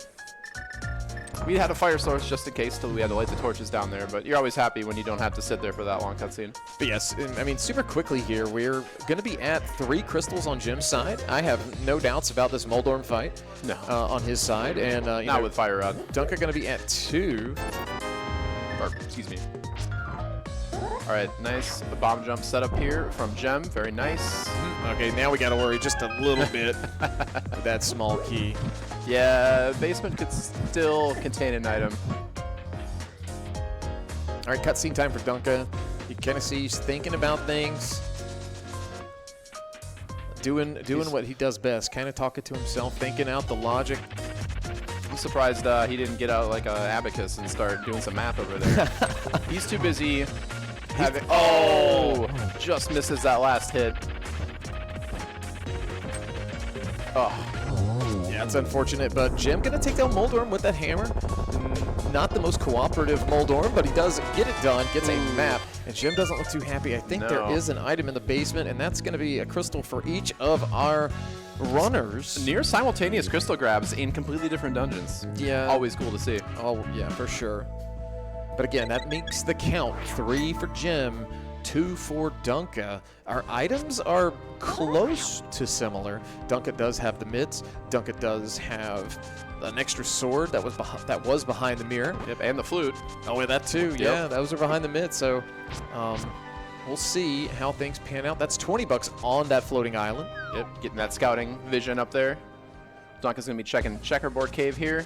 We had a fire source just in case till we had to light the torches down there, but you're always happy when you don't have to sit there for that long cutscene.
But yes, I mean, super quickly here, we're going to be at 3 crystals on Jim's side. I have no doubts about this Moldorm fight on his side. And
not with Fire Rod.
Dunka going to be at 2.
Or, excuse me. All right, nice bomb jump setup here from Gem. Very nice.
Okay, now we got to worry just a little bit with that small key.
Yeah, basement could still contain an item.
All right, cutscene time for Dunka. You kind of see he's thinking about things, doing what he does best, kind of talking to himself, thinking out the logic.
I'm surprised he didn't get out like an abacus and start doing some math over there. He's too busy. Just misses that last hit. Oh.
Yeah, it's unfortunate, but Jim gonna take down Moldorm with that hammer. Not the most cooperative Moldorm, but he does get it done, gets a map, and Jim doesn't look too happy. I think there is an item in the basement, and that's gonna be a crystal for each of our runners.
Near simultaneous crystal grabs in completely different dungeons.
Yeah.
Always cool to see.
Oh, yeah, for sure. But again, that makes the count. 3 for Jim, 2 for Dunka. Our items are close to similar. Dunka does have the mids. Dunka does have an extra sword that was behind the mirror.
Yep, and the flute.
Oh, yeah, that too. Yep. Yeah, those are behind the mid. So we'll see how things pan out. That's 20 bucks on that floating island.
Yep, getting that scouting vision up there. Dunka's going to be checking Checkerboard Cave here.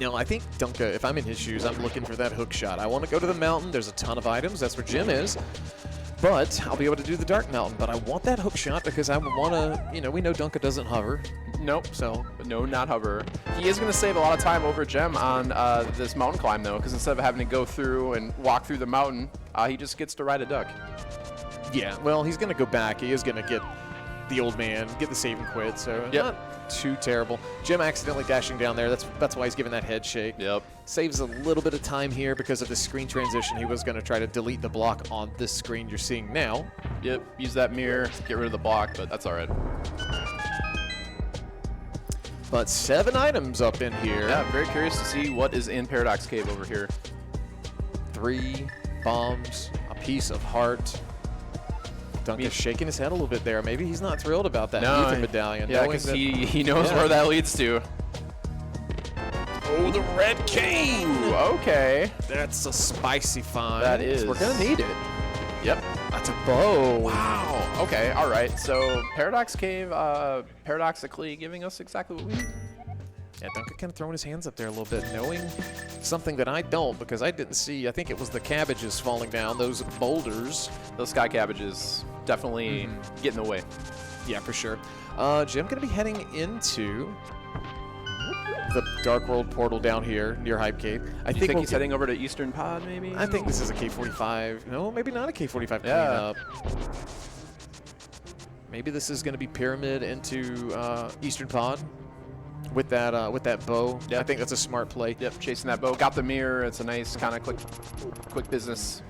No, I think Dunka, if I'm in his shoes, I'm looking for that hook shot. I want to go to the mountain. There's a ton of items. That's where Jim is. But I'll be able to do the Dark Mountain. But I want that hook shot because I want to, we know Dunka doesn't hover.
Nope. So, no, not hover. He is going to save a lot of time over Gem on this mountain climb, though, because instead of having to go through and walk through the mountain, he just gets to ride a duck.
Yeah, well, he's going to go back. He is going to get the old man, get the save and quit. So, not too terrible. Jim accidentally dashing down there. That's why he's giving that head shake.
Yep.
Saves a little bit of time here because of the screen transition. He was going to try to delete the block on this screen you're seeing now.
Yep. Use that mirror, get rid of the block, but that's all right.
But 7 items up in here.
Yeah, very curious to see what is in Paradox Cave over here.
3 bombs, a piece of heart. Dunka's shaking his head a little bit there. Maybe he's not thrilled about that Ether medallion.
Yeah, because he knows where that leads to.
Oh, the red cane!
Ooh, okay.
That's a spicy find.
That is.
We're going to need it.
Yep.
That's a bow.
Wow. Okay, all right. So Paradox Cave, paradoxically giving us exactly what we need.
Yeah, Dunka kind of throwing his hands up there a little bit, knowing something that I don't, because I didn't see. I think it was the cabbages falling down, those boulders.
Those sky cabbages definitely get in the way.
Yeah, for sure. Jim going to be heading into the Dark World portal down here near Hypecade.
I think he's heading over to Eastern Pod, maybe?
I think this is a K45. No, maybe not a K45
yeah.
cleanup. Maybe this is going to be Pyramid into Eastern Pod. With that bow,
yep.
I think that's a smart play.
Yep, chasing that bow. Got the mirror. It's a nice kind of quick business.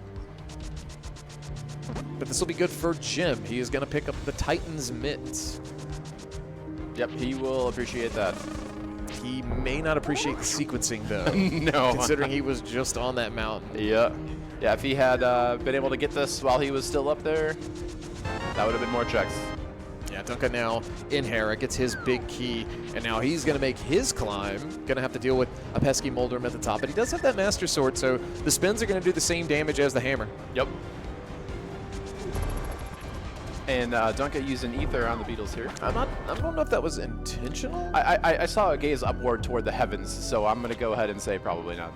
But this will be good for Jim. He is going to pick up the Titan's Mitt.
Yep, he will appreciate that.
He may not appreciate the sequencing, though.
No.
Considering he was just on that mountain.
Yeah. Yeah, if he had been able to get this while he was still up there, that would have been more checks.
Yeah, Dunka now in Hera gets his big key, and now he's going to make his climb. Going to have to deal with a pesky Moldrum at the top, but he does have that Master Sword, so the spins are going to do the same damage as the hammer.
Yep. And Dunka using Ether on the Beetles here.
I don't know if that was intentional.
I saw a gaze upward toward the heavens, so I'm going to go ahead and say probably not.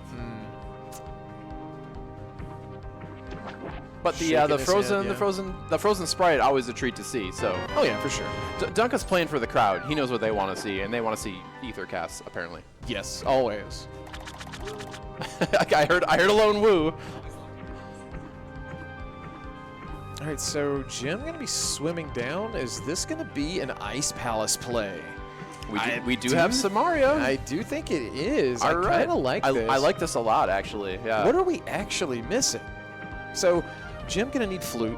But the frozen sprite always a treat to see. So
oh yeah, for sure.
Dunka's playing for the crowd. He knows what they want to see, and they want to see Ether casts apparently.
Yes, always.
I heard a lone woo.
All right, so Jim going to be swimming down. Is this going to be an Ice Palace play?
We do have Samaria.
I do think it is.
All right.
I kind of like this.
I like this a lot, actually. Yeah.
What are we actually missing? So Jim going to need Flute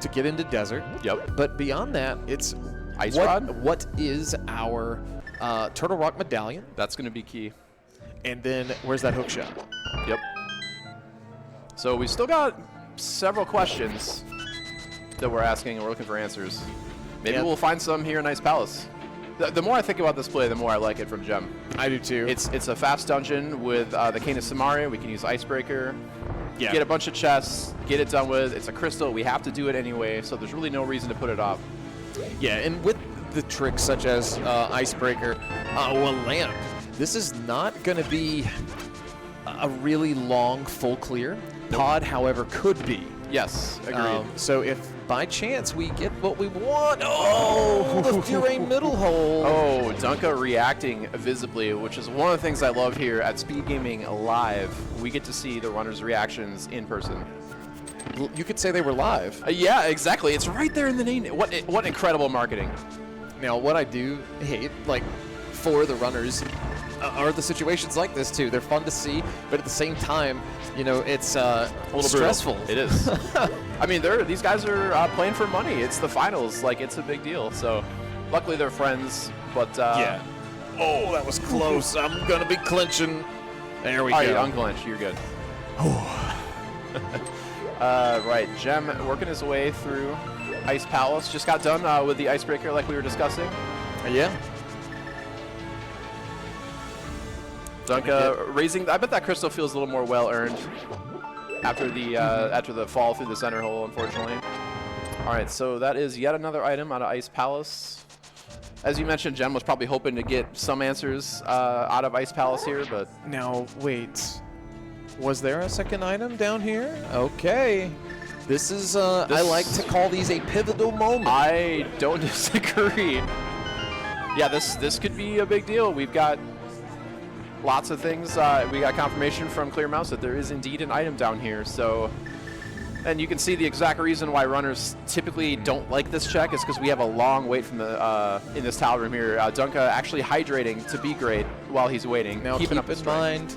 to get into Desert.
Yep.
But beyond that, it's
Ice Rod.
What is our Turtle Rock Medallion?
That's going to be key.
And then where's that hook shot?
Yep. So we've still got several questions that we're asking and we're looking for answers. Maybe we'll find some here in Ice Palace. The more I think about this play, the more I like it from Gem.
I do too.
It's a fast dungeon with the Cane of Samaria. We can use Icebreaker.
Yeah.
Get a bunch of chests, get it done with. It's a crystal. We have to do it anyway, so there's really no reason to put it off.
Yeah, and with the tricks such as Icebreaker, or Lamp, this is not going to be a really long full clear. Pod, however, could be.
Yes, agreed.
So if by chance we get what we want, the Fury middle hole.
Oh, Dunka reacting visibly, which is one of the things I love here at Speedgaming Live. We get to see the runners' reactions in person.
You could say they were live.
Yeah, exactly. It's right there in the name. What incredible marketing.
Now, what I do hate, like, for the runners, are the situations like this too. They're fun to see, but at the same time, you know, it's a little stressful.
Brutal. It is. I mean, these guys are playing for money. It's the finals. Like, it's a big deal. So, luckily they're friends. But
yeah. Oh, that was close. I'm gonna be clinching. There we go.
All right, unclench. You're good. Right, Gem working his way through Ice Palace. Just got done with the Icebreaker, like we were discussing.
Yeah.
Dunka raising. I bet that crystal feels a little more well earned after the fall through the center hole, unfortunately. All right, so that is yet another item out of Ice Palace. As you mentioned, Jem was probably hoping to get some answers out of Ice Palace here, but
now wait, was there a second item down here? Okay. This is, I like to call these a pivotal moment.
I don't disagree. Yeah, this could be a big deal. We've got lots of things. We got confirmation from Clear Mouse that there is indeed an item down here. So, and you can see the exact reason why runners typically don't like this check is because we have a long wait from the in this towel room here. Dunka actually hydrating to be great while he's waiting.
Now
keep
in mind,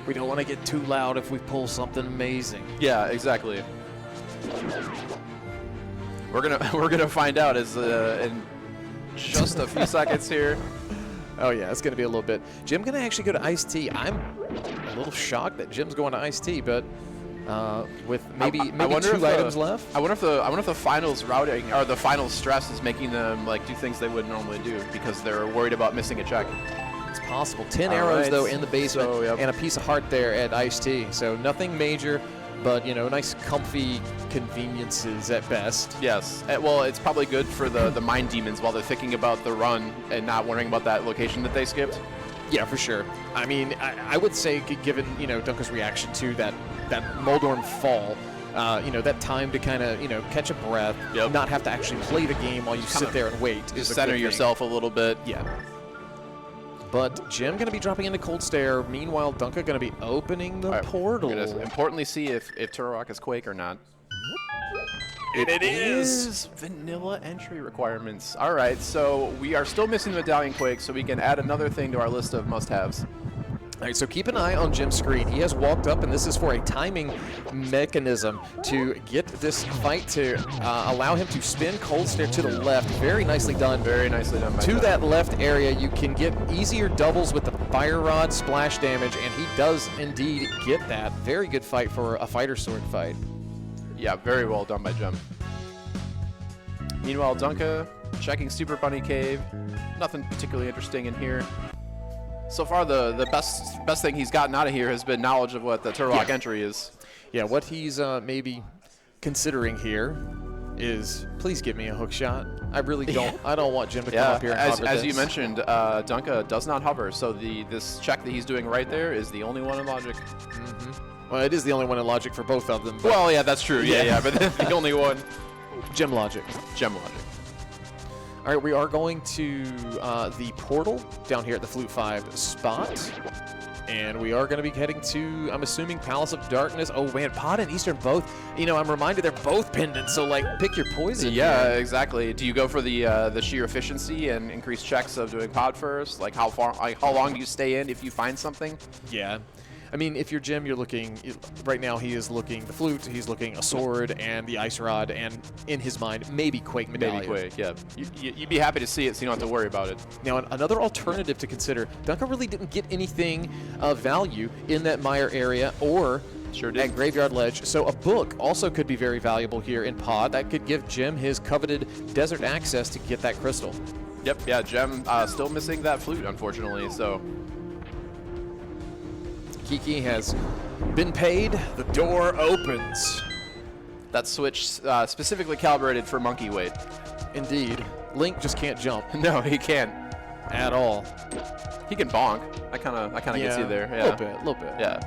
we don't want to get too loud if we pull something amazing.
Yeah, exactly. We're gonna find out as in just a few seconds here.
Oh yeah, it's gonna be a little bit. Jim gonna actually go to Ice Tea. I'm a little shocked that Jim's going to Ice Tea, but with maybe two items left.
I wonder if the finals routing or the finals stress is making them like do things they wouldn't normally do because they're worried about missing a check.
It's possible. 10 arrows though in the basement, and a piece of heart there at Ice Tea. So nothing major. but, you know, nice comfy conveniences at best.
Yes. Well, it's probably good for the mind demons while they're thinking about the run and not worrying about that location that they skipped.
Yeah, for sure. I mean, I would say, given, you know, Dunka's reaction to that Moldorm fall, you know, that time to kind of, you know, catch a breath, not have to actually play the game while you sit there and wait.
Just center yourself a little bit.
Yeah. But Jim going to be dropping into Cold Stare. Meanwhile, Dunka going to be opening the portal.
We're going to importantly see if Turok is Quake or not.
It is.
Vanilla entry requirements. All right, so we are still missing the Medallion Quake, so we can add another thing to our list of must-haves.
All right, so keep an eye on Jim's screen. He has walked up, and this is for a timing mechanism to get this fight to allow him to spin Cold Stare to the left. Very nicely done.
Very nicely done by
To that left area, you can get easier doubles with the Fire Rod splash damage, and he does indeed get that. Very good fight for a fighter sword fight.
Yeah, very well done by Jem. Meanwhile, Dunka checking Super Bunny Cave. Nothing particularly interesting in here. So far, the best thing he's gotten out of here has been knowledge of what the Turok entry is.
Yeah, what he's maybe considering here is, please give me a hook shot. I really don't. I don't want Jim to come up here and hover
as
this.
you mentioned, Dunka does not hover, so this check that he's doing right there is the only one in logic.
Well, it is the only one in logic for both of them.
Well, yeah, that's true. Yeah, but the only one.
Gem logic.
Gem logic.
All right, we are going to the portal down here at the Flute 5 spot. And we are going to be heading to, I'm assuming, Palace of Darkness. Oh, man, Pod and Eastern both. You know, I'm reminded they're both pendants, so, like, pick your poison.
Yeah, exactly. Do you go for the sheer efficiency and increase checks of doing Pod first? Like, how long do you stay in if you find something?
Yeah. I mean, if you're Jim, you're looking, right now he is looking the flute, he's looking a sword and the ice rod, and in his mind, maybe Quake Medallion.
Maybe Quake, yeah. You'd be happy to see it so you don't have to worry about it.
Now, another alternative to consider, Dunka really didn't get anything of value in that mire area or at Graveyard Ledge, so a book also could be very valuable here in Pod. That could give Jim his coveted desert access to get that crystal.
Yep, yeah, Jem still missing that flute, unfortunately, so...
Kiki has been paid. The door opens.
That switch specifically calibrated for monkey weight.
Indeed. Link just can't jump.
No, he can't.
At all.
He can bonk. That kind of gets you there. Yeah.
A little bit.
Yeah.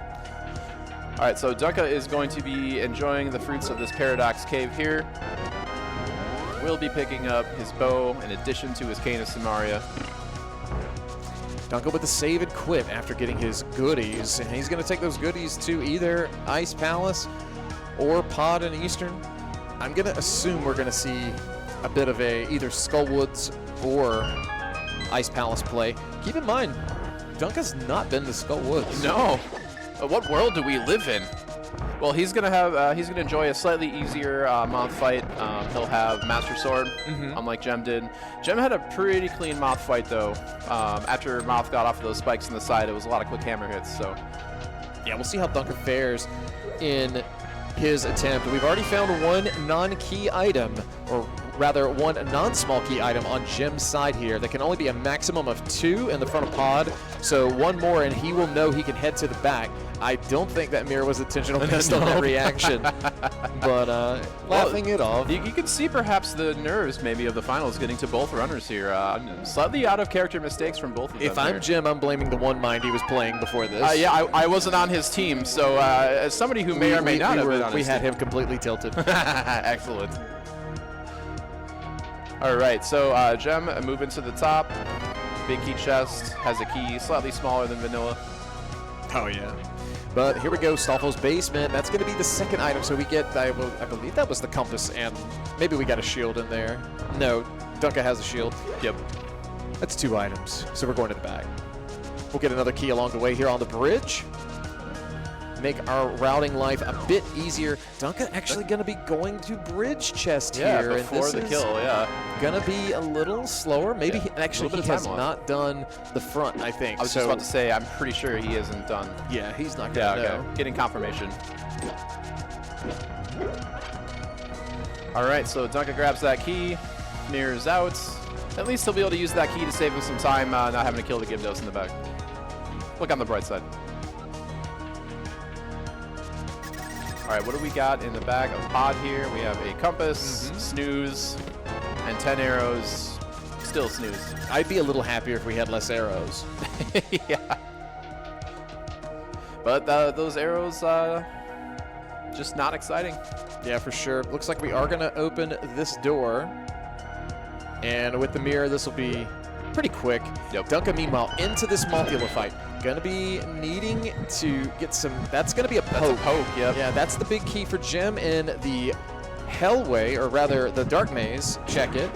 All right, so Dunka is going to be enjoying the fruits of this Paradox Cave here. Will be picking up his bow in addition to his Cane of Samaria.
Dunka with the save and quit after getting his goodies, and he's going to take those goodies to either Ice Palace or Pod and Eastern. I'm going to assume we're going to see a bit of either Skullwoods or Ice Palace play. Keep in mind, Dunka's not been to Skullwoods.
No. What world do we live in? Well, he's gonna enjoy a slightly easier Moth fight. He'll have Master Sword, unlike Jem did. Jem had a pretty clean Moth fight though. After Moth got off of those spikes on the side, it was a lot of quick hammer hits. So,
yeah, we'll see how Dunka fares in his attempt. We've already found one non-key item, or rather one non-small key item on Jim's side here. That can only be a maximum of 2 in the front of Pod. So one more and he will know he can head to the back. I don't think that mirror was intentional based on that reaction, but laughing it off.
You can see perhaps the nerves maybe of the finals getting to both runners here. Slightly out of character mistakes from both of them.
If I'm Jim, I'm blaming the one mind he was playing before this.
Yeah, I wasn't on his team, so as somebody who may or may not have been on his team.
We had him completely tilted.
Excellent. All right, so Jem moving to the top. Big key chest, has a key slightly smaller than vanilla.
Oh, yeah. But here we go, Stolfo's basement. That's going to be the second item. So we get, I believe that was the compass, and maybe we got a shield in there. No, Dunka has a shield.
Yep.
That's 2 items. So we're going to the back. We'll get another key along the way here on the bridge. Make our routing life a bit easier. Dunka actually going to be going to bridge chest here.
Before the kill, yeah.
Going to be a little slower. Maybe he has not done the front, I think.
I was just about to say, I'm pretty sure he isn't done.
Yeah, he's not going to know.
Okay. Getting confirmation. All right, so Dunka grabs that key, mirrors out. At least he'll be able to use that key to save him some time, not having to kill the Gibdos in the back. Look on the bright side. All right, what do we got in the bag of pod here? We have a compass, snooze, and 10 arrows. Still snooze.
I'd be a little happier if we had less arrows.
Yeah. But those arrows, just not exciting.
Yeah, for sure. Looks like we are going to open this door. And with the mirror, this will be pretty quick.
Yep.
Dunka, meanwhile, into this Montula fight. Going to be needing to get some... That's going to be a poke.
That's a poke, yep.
Yeah, that's the big key for Jim in the Hellway, or rather the Dark Maze. Check it.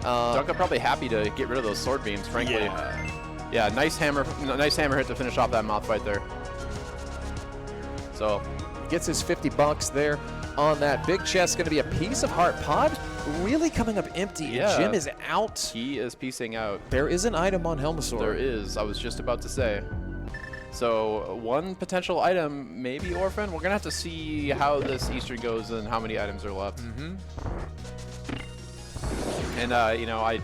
Dunka probably happy to get rid of those sword beams, frankly. Yeah, nice hammer hit to finish off that mouth fight there. So
gets his $50 there on that big chest. Going to be a piece of heart pod. Really coming up empty.
Yeah.
Jim is out.
He is piecing out.
There is an item on Helmasaur.
There is. I was just about to say. So one potential item, maybe Orphan. We're gonna have to see how this Eastern goes and how many items are left. And you know, I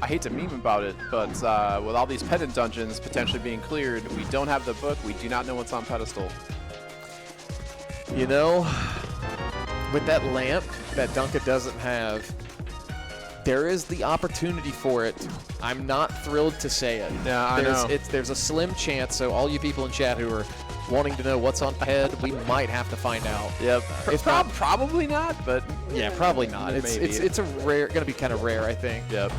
hate to meme about it, but with all these pendant dungeons potentially being cleared, we don't have the book. We do not know what's on pedestal.
You know, with that lamp that Dunka doesn't have, there is the opportunity for it. I'm not thrilled to say it.
Yeah, I know.
There's a slim chance, so all you people in chat who are wanting to know what's on Ped, we might have to find out.
Yep.
If not,
probably not, but
yeah, probably not. It's a rare, going to be kind of rare, I think.
Yep.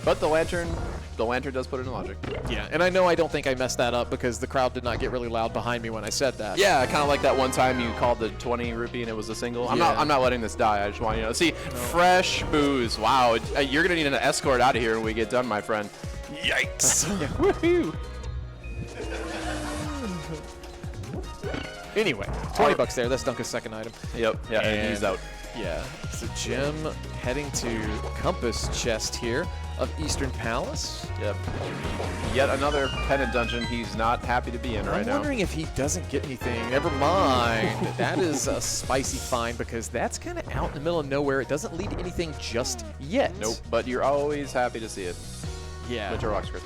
But the lantern does put it in logic.
Yeah, and I know I don't think I messed that up because the crowd did not get really loud behind me when I said that.
Yeah, kind of like that one time you called the 20 rupee and it was a single. I'm not letting this die. I just want you to know. See, fresh booze. Wow, you're gonna need an escort out of here when we get done, my friend. Yikes! Woohoo!
Anyway, $20 there. That's Dunka's second item.
Yep. Yeah, and he's out.
Yeah. So Jim heading to Compass chest here of Eastern Palace.
Yep. Yet another pendant dungeon he's not happy to be in right now.
I'm wondering if he doesn't get anything. Never mind. That is a spicy find because that's kind of out in the middle of nowhere. It doesn't lead to anything just yet.
Nope. But you're always happy to see it.
Yeah.
Winter Rock script.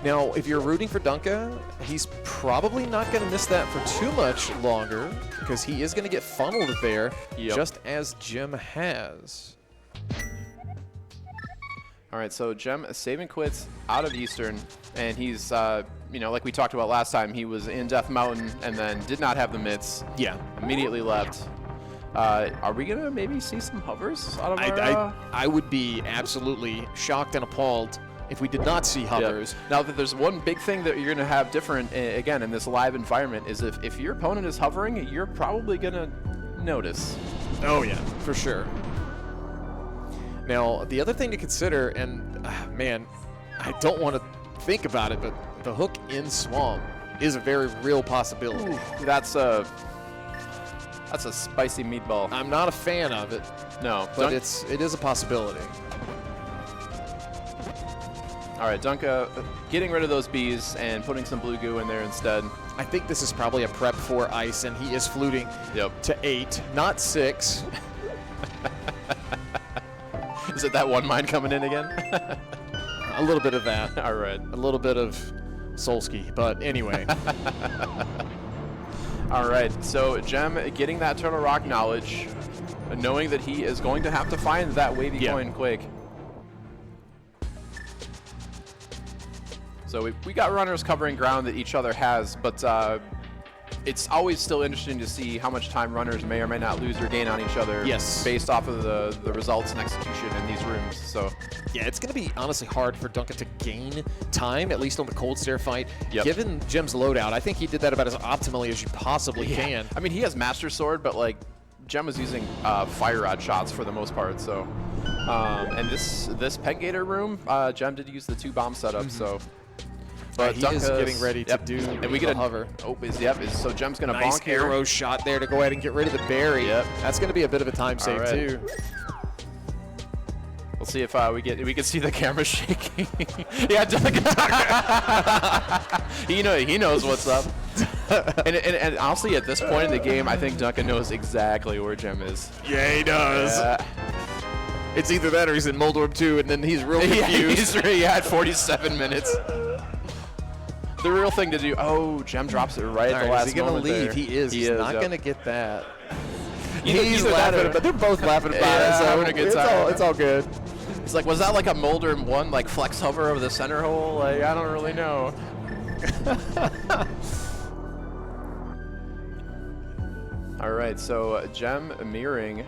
Now, if you're rooting for Dunka, he's probably not going to miss that for too much longer because he is going to get funneled there, just as Jim has.
All right, so Jem saving quits out of Eastern, and he's, you know, like we talked about last time, he was in Death Mountain and then did not have the mitts. Yeah. Immediately left. Are we going to maybe see some hovers out of our...
I would be absolutely shocked and appalled if we did not see hovers.
Yeah. Now, there's one big thing that you're going to have different, again, in this live environment, is if your opponent is hovering, you're probably going to notice.
Oh, yeah, for sure. Now, the other thing to consider, and man, I don't want to think about it, but the hook in Swamp is a very real possibility.
Ooh, that's a spicy meatball.
I'm not a fan of it.
No,
but it is a possibility.
All right, Dunka getting rid of those bees and putting some blue goo in there instead.
I think this is probably a prep for ice, and he is fluting to 8, not 6.
Is it that one mine coming in again?
A little bit of that.
All right.
A little bit of Solski, but anyway.
All right, so Jem getting that Turtle Rock knowledge, knowing that he is going to have to find that wavy coin quick. So we got runners covering ground that each other has, but it's always still interesting to see how much time runners may or may not lose or gain on each other based off of the results and execution in these rooms. So
yeah, it's going to be honestly hard for Dunka to gain time, at least on the Cold Stare fight. Given Jim's loadout, I think he did that about as optimally as you possibly can.
I mean, he has Master Sword, but like Jem was using fire rod shots for the most part. So and this Peg Gator room, Jem did use the 2 bomb setup. So.
But he is getting ready to do
and we get a
hover.
Oh, so Jem's gonna
nice
bonk here.
Arrow shot there to go ahead and get rid of the berry. That's gonna be a bit of a time save too.
We'll see if we can see the camera shaking. Yeah, he knows what's up. and honestly, at this point in the game, I think Duncan knows exactly where Jem is.
Yeah, he does. It's either that or he's in Moldorp 2, and then he's real confused.
He had 47 minutes. The real thing to do. Oh, Gem drops it right at the last
moment. Is he gonna leave?
There.
He is. He's not
yep.
gonna get that.
He's
laughing, but they're both laughing about it. So
having a good time.
It's all good.
He's like, was that like a Molder 1 like flex hover over the center hole? Like, I don't really know. All right, so Gem mirroring,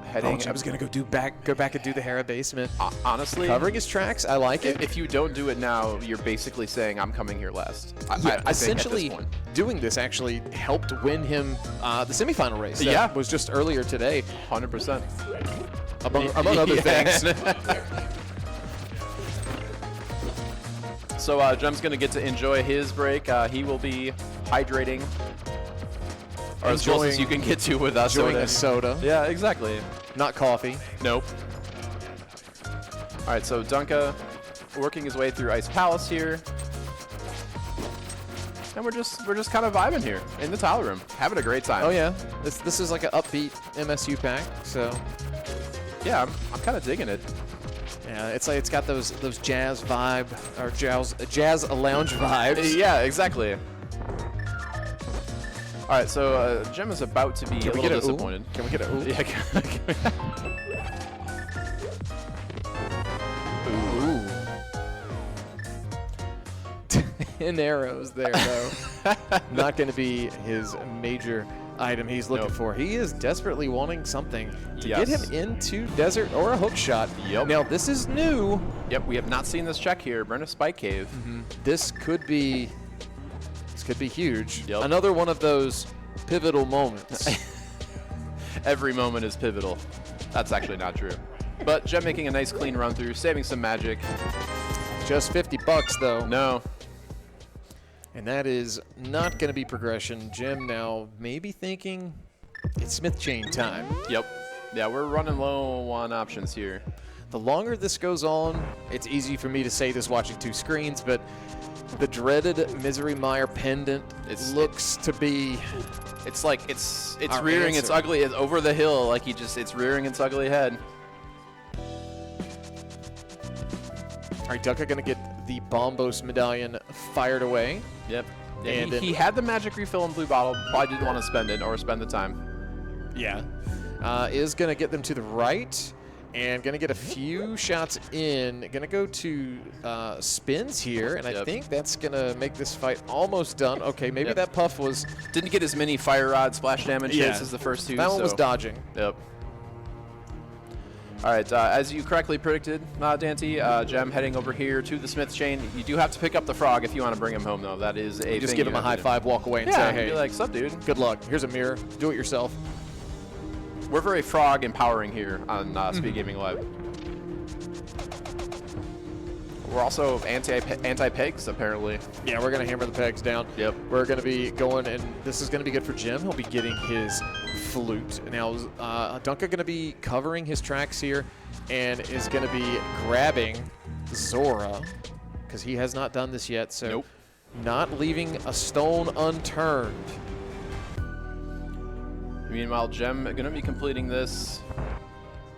heading.
I was gonna go back and do the Hera basement.
Honestly,
covering his tracks, I like it.
If you don't do it now, you're basically saying I'm coming here last. I
essentially,
think at this point.
doing this actually helped win him the semifinal race.
Yeah,
was just earlier today.
100%.
Among other things.
So Gem's gonna get to enjoy his break. He will be hydrating. Or as close as you can get to with us.
Enjoying a soda.
Yeah, exactly.
Not coffee.
Nope. All right, so Dunka working his way through Ice Palace here. And we're just kind of vibing here in the tile room, having a great time.
Oh yeah, this is like an upbeat MSU pack. So
yeah, I'm kind of digging it.
Yeah, it's like it's got those jazz vibe or jazz lounge vibes.
Yeah, exactly. All right, so Gem is about to be a little disappointed.
Can we get a ooh?
Yeah.
Ooh. 10 arrows there, though. Not going to be his major item he's looking for. He is desperately wanting something to get him into desert or a hook shot.
Yep.
Now, this is new.
Yep, we have not seen this check here. Burn a Spike Cave.
This could be huge.
Yep.
Another one of those pivotal moments.
Every moment is pivotal. That's actually not true. But Gem making a nice clean run through, saving some magic.
Just $50 though.
No.
And that is not going to be progression. Gem now maybe thinking it's Smith chain time.
Yep. Yeah, we're running low on options here.
The longer this goes on, it's easy for me to say this watching two screens, but the dreaded Misery Mire pendant looks to be...
It's like it's rearing its ugly over the hill, like it's rearing its ugly head.
All right, Dunka going to get the Bombos medallion fired away.
Yep. Yeah,
And
he had the magic refill in blue bottle, probably didn't want to spend it or spend the time.
Yeah. Is going to get them to the right and going to get a few shots in. Going to go to spins here, and I think that's going to make this fight almost done. Okay, maybe that puff was...
Didn't get as many fire rod splash damage hits as the first two.
That one was dodging.
Yep. All right, as you correctly predicted, Dante, Gem heading over here to the Smith chain. You do have to pick up the frog if you want to bring him home, though. That is a
just give him a high five, walk away, and say, hey,
be like, sup, dude?
Good luck. Here's a mirror. Do it yourself.
We're very frog empowering here on Speedgaming Live. We're also anti-pegs, apparently.
Yeah, we're going to hammer the pegs down.
Yep.
We're going to be going, and this is going to be good for Jim. He'll be getting his flute. Now, Dunka going to be covering his tracks here and is going to be grabbing Zora because he has not done this yet. So not leaving a stone unturned.
Meanwhile, Gem going to be completing this.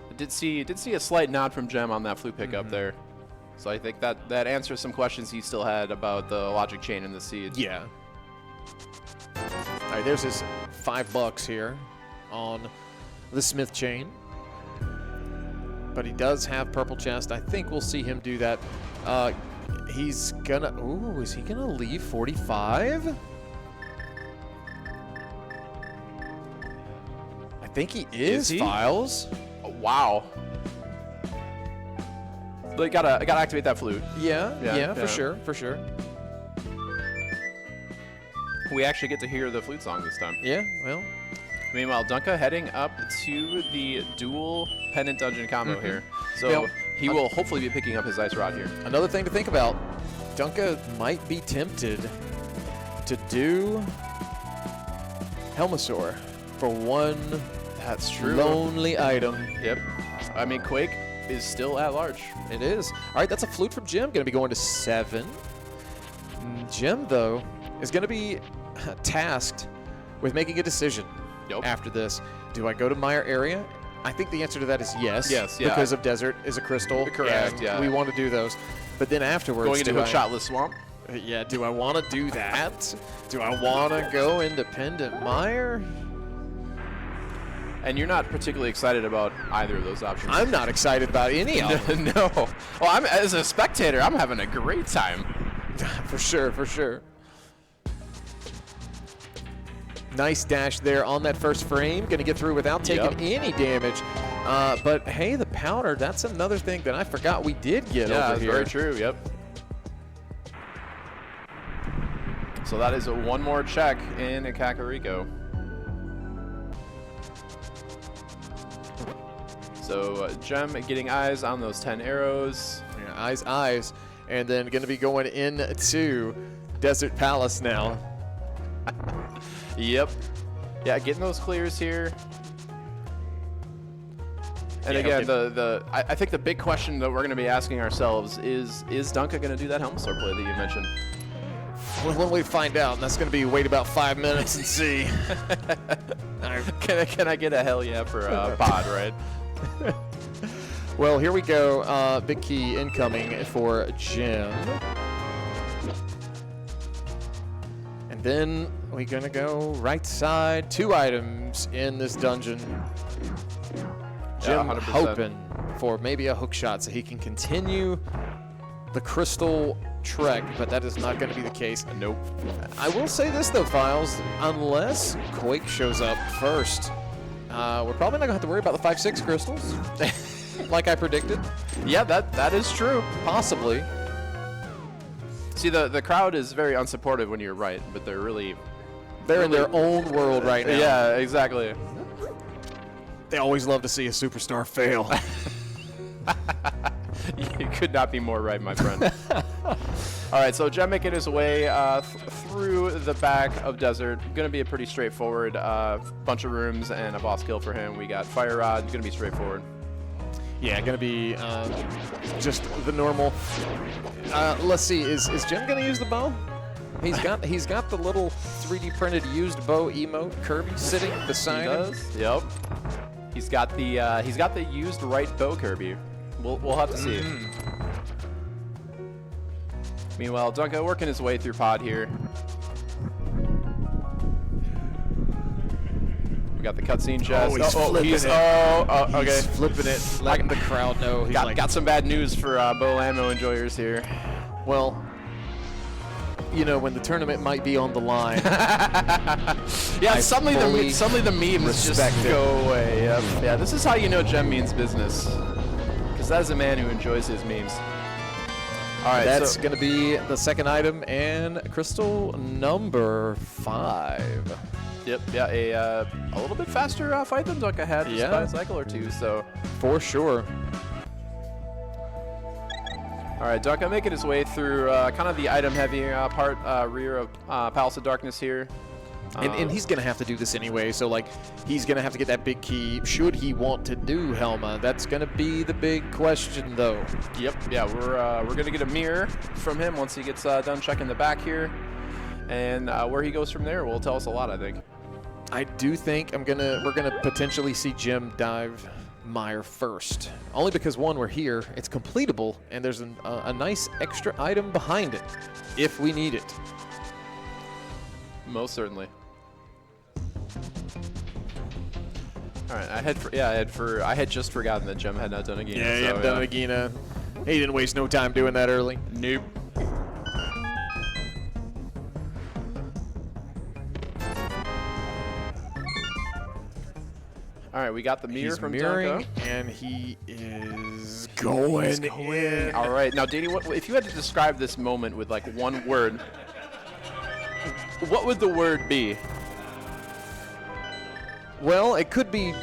I did see a slight nod from Gem on that flute pickup there. So I think that answers some questions he still had about the logic chain and the seeds.
Yeah. All right, there's his $5 here on the Smith chain. But he does have purple chest. I think we'll see him do that. He's gonna, ooh, is he gonna leave 45? I think he is Files.
Oh, wow. But gotta activate that flute.
Yeah, for sure.
We actually get to hear the flute song this time.
Yeah, well.
Meanwhile, Dunka heading up to the dual pendant dungeon combo here. So he will hopefully be picking up his ice rod here.
Another thing to think about, Dunka might be tempted to do Helmasaur for one lonely item.
Yep. I mean, Quake is still at large.
It is. All right, that's a flute from Jim. Going to be going to 7. Jim, though, is going to be tasked with making a decision after this. Do I go to Mire area? I think the answer to that is yes.
Yes, yeah.
Because of Desert is a crystal.
Correct,
and we want to do those. But then afterwards,
going into Hookshotless Swamp?
Yeah, do I want to do that? Do I want to go independent mire?
And you're not particularly excited about either of those options.
I'm not excited about any of them.
No. Well, as a spectator, I'm having a great time.
For sure, for sure. Nice dash there on that first frame. Going to get through without taking any damage. But hey, the powder, that's another thing that I forgot we did get over here.
Yeah, very true, yep. So that is one more check in Kakariko. So Gem getting eyes on those 10 arrows.
Yeah, eyes. And then going to be going into Desert Palace now.
Yep. Yeah, getting those clears here. And
yeah,
again, I think the big question that we're going to be asking ourselves is Dunka going to do that helmet sword play that you mentioned?
Well, when we find out, and that's going to be wait about 5 minutes and see.
Can I get a hell yeah for pod, right?
Well, here we go. Big key incoming for Jim. And then we're going to go right side. 2 items in this dungeon. Jim hoping for maybe a hook shot so he can continue the crystal trek, but that is not going to be the case.
Nope.
I will say this, though, Files. Unless Quake shows up first, we're probably not going to have to worry about the 5-6 crystals, like I predicted.
Yeah, that is true.
Possibly.
See, the crowd is very unsupportive when you're right, but they're
in their own world right now.
Yeah, exactly.
They always love to see a superstar fail.
You could not be more right, my friend. All right, so Gem making his way through the back of Desert. Going to be a pretty straightforward bunch of rooms and a boss kill for him. We got Fire Rod. Going to be straightforward.
Yeah, going to be just the normal. Let's see, is Jim going to use the bow? He's got the little 3D printed used bow emote Kirby sitting beside him.
Yep. He's got the used right bow Kirby. We'll have to see. Meanwhile, Dunka working his way through pod here. We got the cutscene chest.
He's flipping it.
Okay.
He's flipping it, letting the crowd know. He's
got some bad news for bow ammo enjoyers here.
Well, you know, when the tournament might be on the line.
Yeah, suddenly the memes just go away. Yep. Yeah, this is how you know Gem means business. Because that is a man who enjoys his memes. All right,
that's going to be the second item and crystal number 5.
Yep, yeah, a little bit faster fight than Dunka had just by a cycle or two, so.
For sure.
All right, Dunka making his way through kind of the item-heavy part, rear of Palace of Darkness here.
And he's going to have to do this anyway, so, like, he's going to have to get that big key. Should he want to do Helma? That's going to be the big question, though.
Yep, yeah, we're going to get a mirror from him once he gets done checking the back here. And where he goes from there will tell us a lot, I think.
I do think we're gonna potentially see Jim dive Mire first. Only because, one, we're here, it's completable, and there's a nice extra item behind it, if we need it.
Most certainly. All right, I had just forgotten that Gem had not done Agina.
Yeah, he hadn't done Agina. He didn't waste no time doing that early.
Nope. All right, we got the mirror from Dunka.
And he is going in.
All right, now, Danny, if you had to describe this moment with, like, one word, what would the word be?
Well, it could be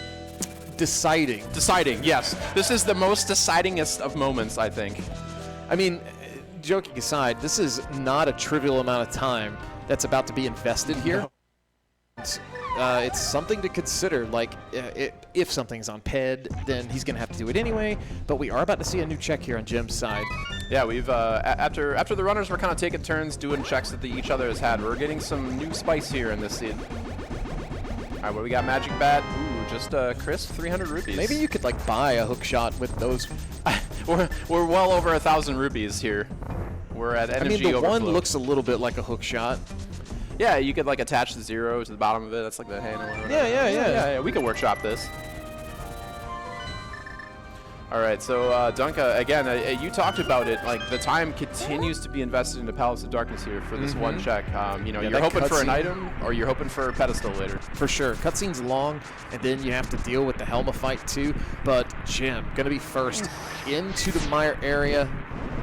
deciding.
Deciding, yes. This is the most decidingest of moments, I think.
I mean, joking aside, this is not a trivial amount of time that's about to be invested here. No. It's something to consider. Like, if something's on PED, then he's going to have to do it anyway. But we are about to see a new check here on Jim's side.
Yeah, we've after the runners were kind of taking turns doing checks that each other has had. We're getting some new spice here in this scene. All right, what we got? Magic Bat. Ooh, just crisp 300 rupees.
Maybe you could, like, buy a hook shot with those.
we're well over 1,000 rupees here. We're at energy
I mean, the
overflow.
one looks a little bit like a hook shot.
Yeah, you could like attach the 0 to the bottom of it. That's like the handle. Or
Yeah,
yeah. We can workshop this. All right, so Dunka, again, you talked about it. Like the time continues to be invested into Palace of Darkness here for this one check. You know, you're hoping for an item, or you're hoping for a pedestal later.
For sure. Cutscene's long, and then you have to deal with the Helma fight too. But Jim, gonna be first into the mire area.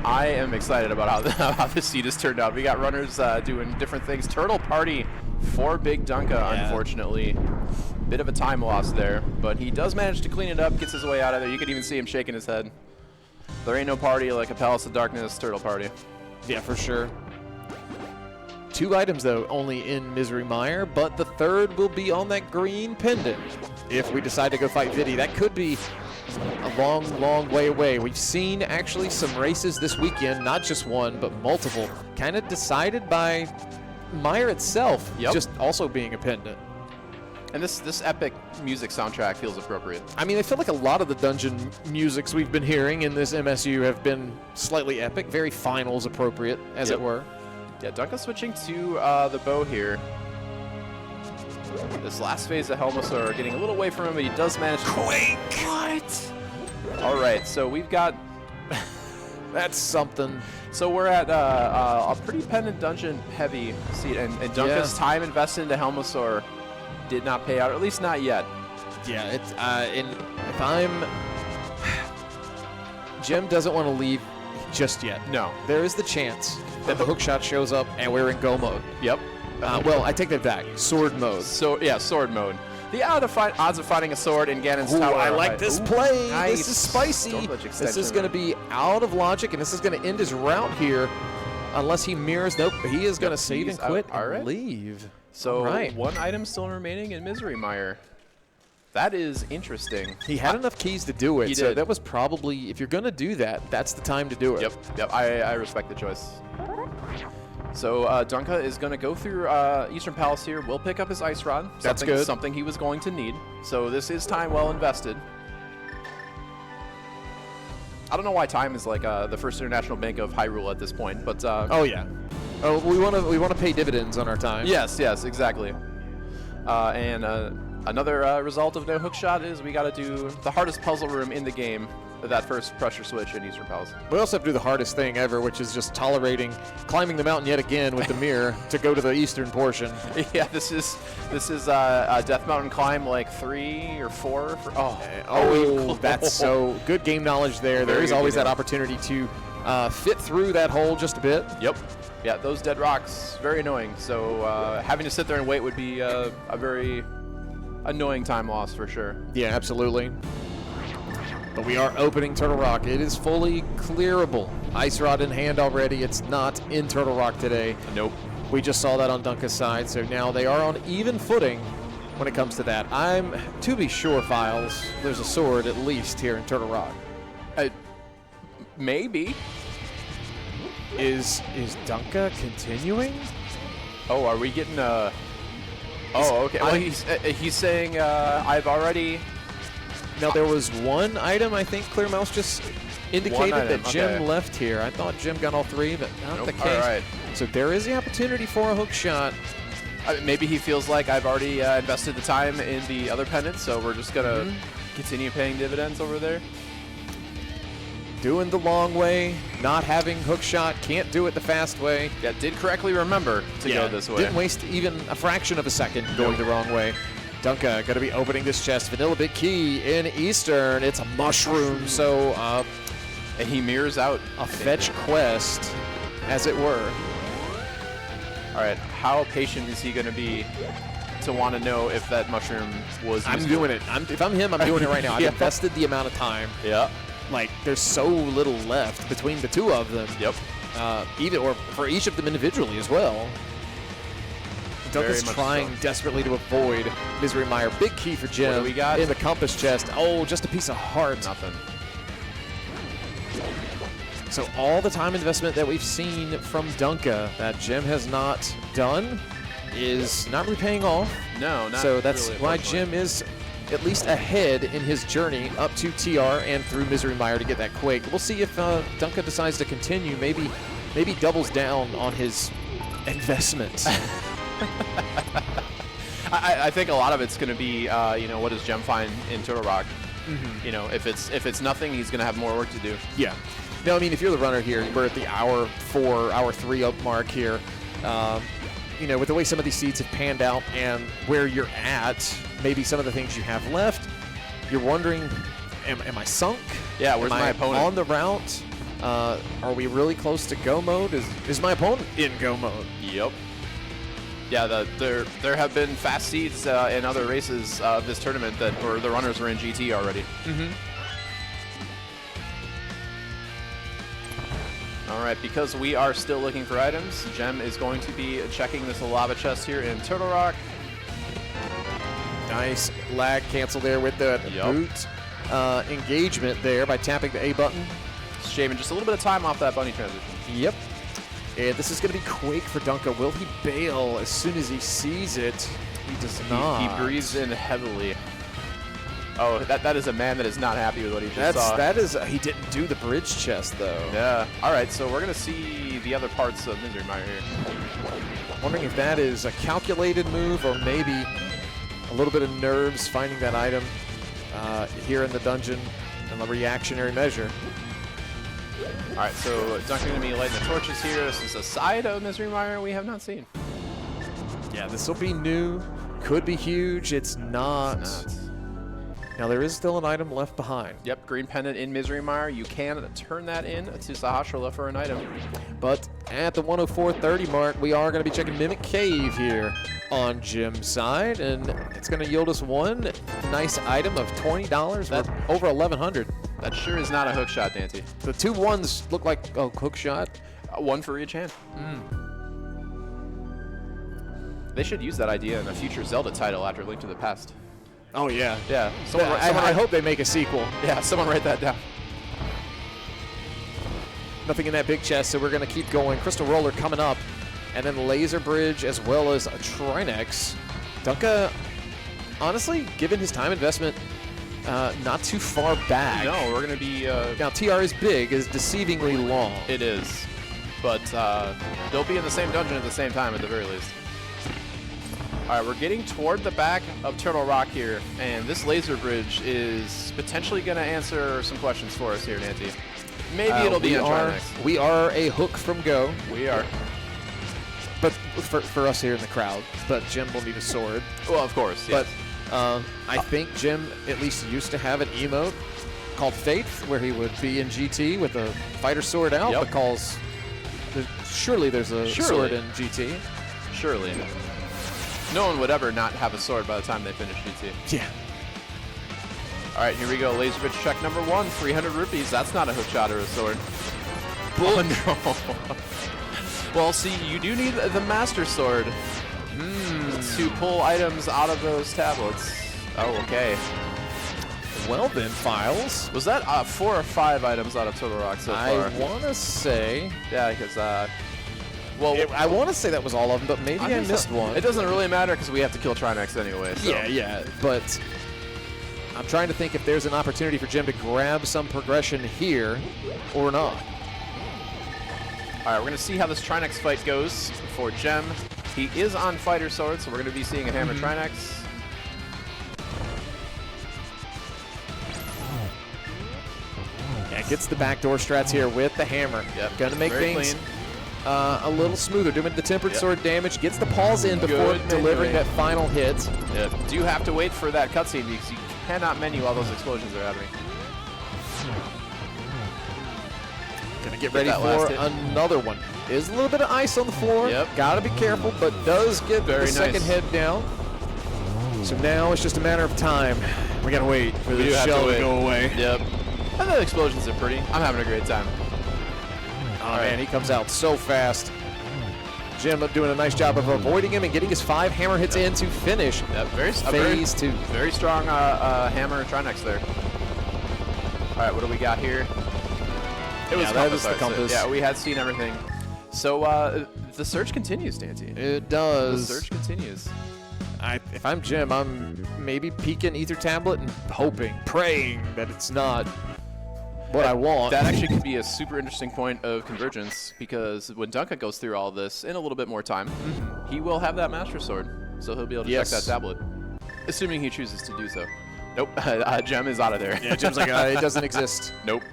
I am excited about how this seed has turned out. We got runners doing different things. Turtle Party for BigDunka, unfortunately. Bit of a time loss there, but he does manage to clean it up, gets his way out of there. You could even see him shaking his head. There ain't no party like a Palace of Darkness Turtle Party.
Yeah, for sure. 2 items, though, only in Misery Mire, but the third will be on that green pendant. If we decide to go fight Viddy, that could be a long, long way away. We've seen actually some races this weekend, not just one, but multiple, kind of decided by Mire itself, just also being a pendant.
And this epic music soundtrack feels appropriate.
I mean, I feel like a lot of the dungeon musics we've been hearing in this MSU have been slightly epic, very finals appropriate, as it were.
Yeah, Dunka switching to the bow here. This last phase of Helmasaur getting a little away from him, but he does manage to...
Quake!
What? All right, so we've got...
That's something.
So we're at a pretty pendant dungeon heavy seat, and Dunka's time invested into Helmasaur did not pay out, or at least not yet.
Yeah, it's if I'm... Jim doesn't want to leave just yet.
No.
There is the chance that the hookshot shows up and we're in go mode.
Yep.
Well, I take that back. Sword mode.
So yeah, sword mode. The odds of finding a sword in Ganon's tower.
I like this play.
Nice.
This is spicy. This is going to be out of logic, and this is going to end his route here, unless he mirrors. Nope, he is going to save and quit and leave.
So one item still remaining in Misery Mire. That is interesting.
He had enough keys to do it,
He
so
did.
that was probably, if you're going to do that, that's the time to do it.
Yep, I respect the choice. So Dunka is going to go through Eastern Palace here. Will pick up his Ice Rod.
That's good.
Something he was going to need. So this is time well invested. I don't know why time is like the First International Bank of Hyrule at this point, but
oh yeah. Oh, we want to pay dividends on our time.
Yes, exactly. And another result of no hookshot is we got to do the hardest puzzle room in the game. That first pressure switch in Eastern Palace.
We also have to do the hardest thing ever, which is just climbing the mountain yet again with the mirror to go to the eastern portion.
Yeah, this is a Death Mountain climb like 3 or 4.
That's so good game knowledge there. There is always that opportunity to fit through that hole just a bit.
Yep. Yeah, those dead rocks, very annoying. So having to sit there and wait would be a very annoying time loss for sure.
Yeah, absolutely. But we are opening Turtle Rock. It is fully clearable. Ice Rod in hand already. It's not in Turtle Rock today.
Nope.
We just saw that on Dunka's side, so now they are on even footing when it comes to that. To be sure, Files, there's a sword at least here in Turtle Rock.
Maybe.
Is Dunka continuing?
Oh, are we getting a... Oh, okay. Well, he's saying I've already...
Now, there was one item, I think Clear Mouse just indicated that Jim left here. I thought Jim got all 3, but not the case.
All right.
So there is the opportunity for a hook shot.
Maybe he feels like I've already invested the time in the other pendants, so we're just going to continue paying dividends over there.
Doing the long way, not having hook shot, can't do it the fast way.
Yeah, did correctly remember to go this way.
Didn't waste even a fraction of a second going the wrong way. Dunka going to be opening this chest. Vanilla Big Key in Eastern. It's a mushroom, so...
and he mirrors out.
A fetch quest, as it were.
All right, how patient is he going to be to want to know if that mushroom was useful?
I'm doing it. If I'm him, I'm doing it right now. I've invested the amount of time.
Yeah.
Like, there's so little left between the two of them.
Yep.
Or for each of them individually as well. Dunka's trying desperately to avoid Misery Mire. Big key for Jim.
What do we got?
In the compass chest. Oh, just a piece of heart.
Nothing.
So all the time investment that we've seen from Dunka that Jim has not done is not really paying off.
No, not
So that's
really,
why Jim is at least ahead in his journey up to TR and through Misery Mire to get that Quake. We'll see if Dunka decides to continue. Maybe maybe doubles down on his investment.
I think a lot of it's going to be, you know, what does Gem find in Turtle Rock? You know, if it's nothing, he's going to have more work to do.
Yeah. No, I mean, if you're the runner here, we're at the hour 4, hour 3 up mark here. You know, with the way some of these seeds have panned out and where you're at, maybe some of the things you have left, you're wondering, am I sunk?
Yeah, where's my opponent?
On the route? Are we really close to go mode? Is my opponent in go mode?
Yep. Yeah, there have been fast seeds in other races of this tournament where the runners were in GT already. All right, because we are still looking for items, Gem is going to be checking this lava chest here in Turtle Rock.
Nice lag cancel there with the boot engagement there by tapping the A button.
Shaving just a little bit of time off that bunny transition.
Yep. And this is going to be Quake for Dunka. Will he bail as soon as he sees it? He does not.
He breathes in heavily. Oh, that is a man that is not happy with what he just saw.
That is, he didn't do the bridge chest, though.
Yeah. All right, so we're going to see the other parts of Misery Mire here.
Wondering if that is a calculated move or maybe a little bit of nerves finding that item here in the dungeon and a reactionary measure.
All right, so Duncan going to be lighting the torches here. This is a side of Misery Mire we have not seen.
Yeah, this will be new. Could be huge. It's not. Now, there is still an item left behind.
Yep, green pendant in Misery Mire. You can turn that in to Sahasrahla for an item.
But at the 104.30 mark, we are going to be checking Mimic Cave here on Jim's side, and it's going to yield us one nice item of $20. That's over $1,100.
That sure is not a hook shot, Dante.
The 2 ones look like a hook shot.
One for each hand. They should use that idea in a future Zelda title after Link to the Past.
Oh, yeah.
Yeah.
I hope they make a sequel.
Yeah, someone write that down.
Nothing in that big chest, so we're going to keep going. Crystal Roller coming up, and then Laser Bridge as well as a Trinex. Dunka, honestly, given his time investment, not too far back.
No, we're going to be...
now, TR is big, is deceivingly long.
It is. But they'll be in the same dungeon at the same time at the very least. All right, we're getting toward the back of Turtle Rock here, and this laser bridge is potentially going to answer some questions for us here, Nancy. Maybe it'll be a Trinex.
We are a hook from go.
We are.
But for us here in the crowd, but Jim will need a sword.
Well, of course, yes.
But I think Jim at least used to have an emote called Faith, where he would be in GT with a fighter sword out, because surely there's a sword in GT.
Surely. No one would ever not have a sword by the time they finish GT.
Yeah.
All right, here we go. Laser bridge check number 1, 300 rupees. That's not a hook shot or a sword. Oh, no. Well, see, you do need the Master Sword to pull items out of those tablets. Oh, okay.
Well then, Files.
Was that 4 or 5 items out of Turtle Rock so far?
I want to say...
Yeah, because...
well, I want to say that was all of them, but maybe I missed one.
It doesn't really matter because we have to kill Trinex anyway. So.
Yeah, but I'm trying to think if there's an opportunity for Jim to grab some progression here or not.
All right, we're going to see how this Trinex fight goes for Gem. He is on Fighter Sword, so we're going to be seeing a Hammer Trinex.
Yeah, gets the backdoor strats here with the hammer.
Yep.
Gonna make
Very
things
clean.
A little smoother. Doing the tempered sword damage, gets the pause in before delivering that final hit.
Yep. Do you have to wait for that cutscene because you cannot menu while those explosions are happening?
Gonna get ready for another one. Is a little bit of ice on the floor.
Yep.
Gotta be careful, but does get the second head down. So now it's just a matter of time. We gotta wait for the shell to go away.
Yep. And the explosions are pretty. I'm having a great time.
Oh man, he comes out so fast. Jim doing a nice job of avoiding him and getting his 5 hammer hits in to finish.
Yep,
phase 2.
Very strong hammer Trinex there. All right, what do we got here? It was
that was the compass.
Yeah, we had seen everything. So the search continues, Nancy.
It does.
The search continues.
If I'm Jim, I'm maybe peeking Ether Tablet and hoping, praying that it's not. what I want.
That actually could be a super interesting point of convergence, because when Dunka goes through all this in a little bit more time, he will have that Master Sword, so he'll be able to check that tablet, assuming he chooses to do so. Nope, Gem is out of there.
Yeah, Gem's like, it doesn't exist.
Nope.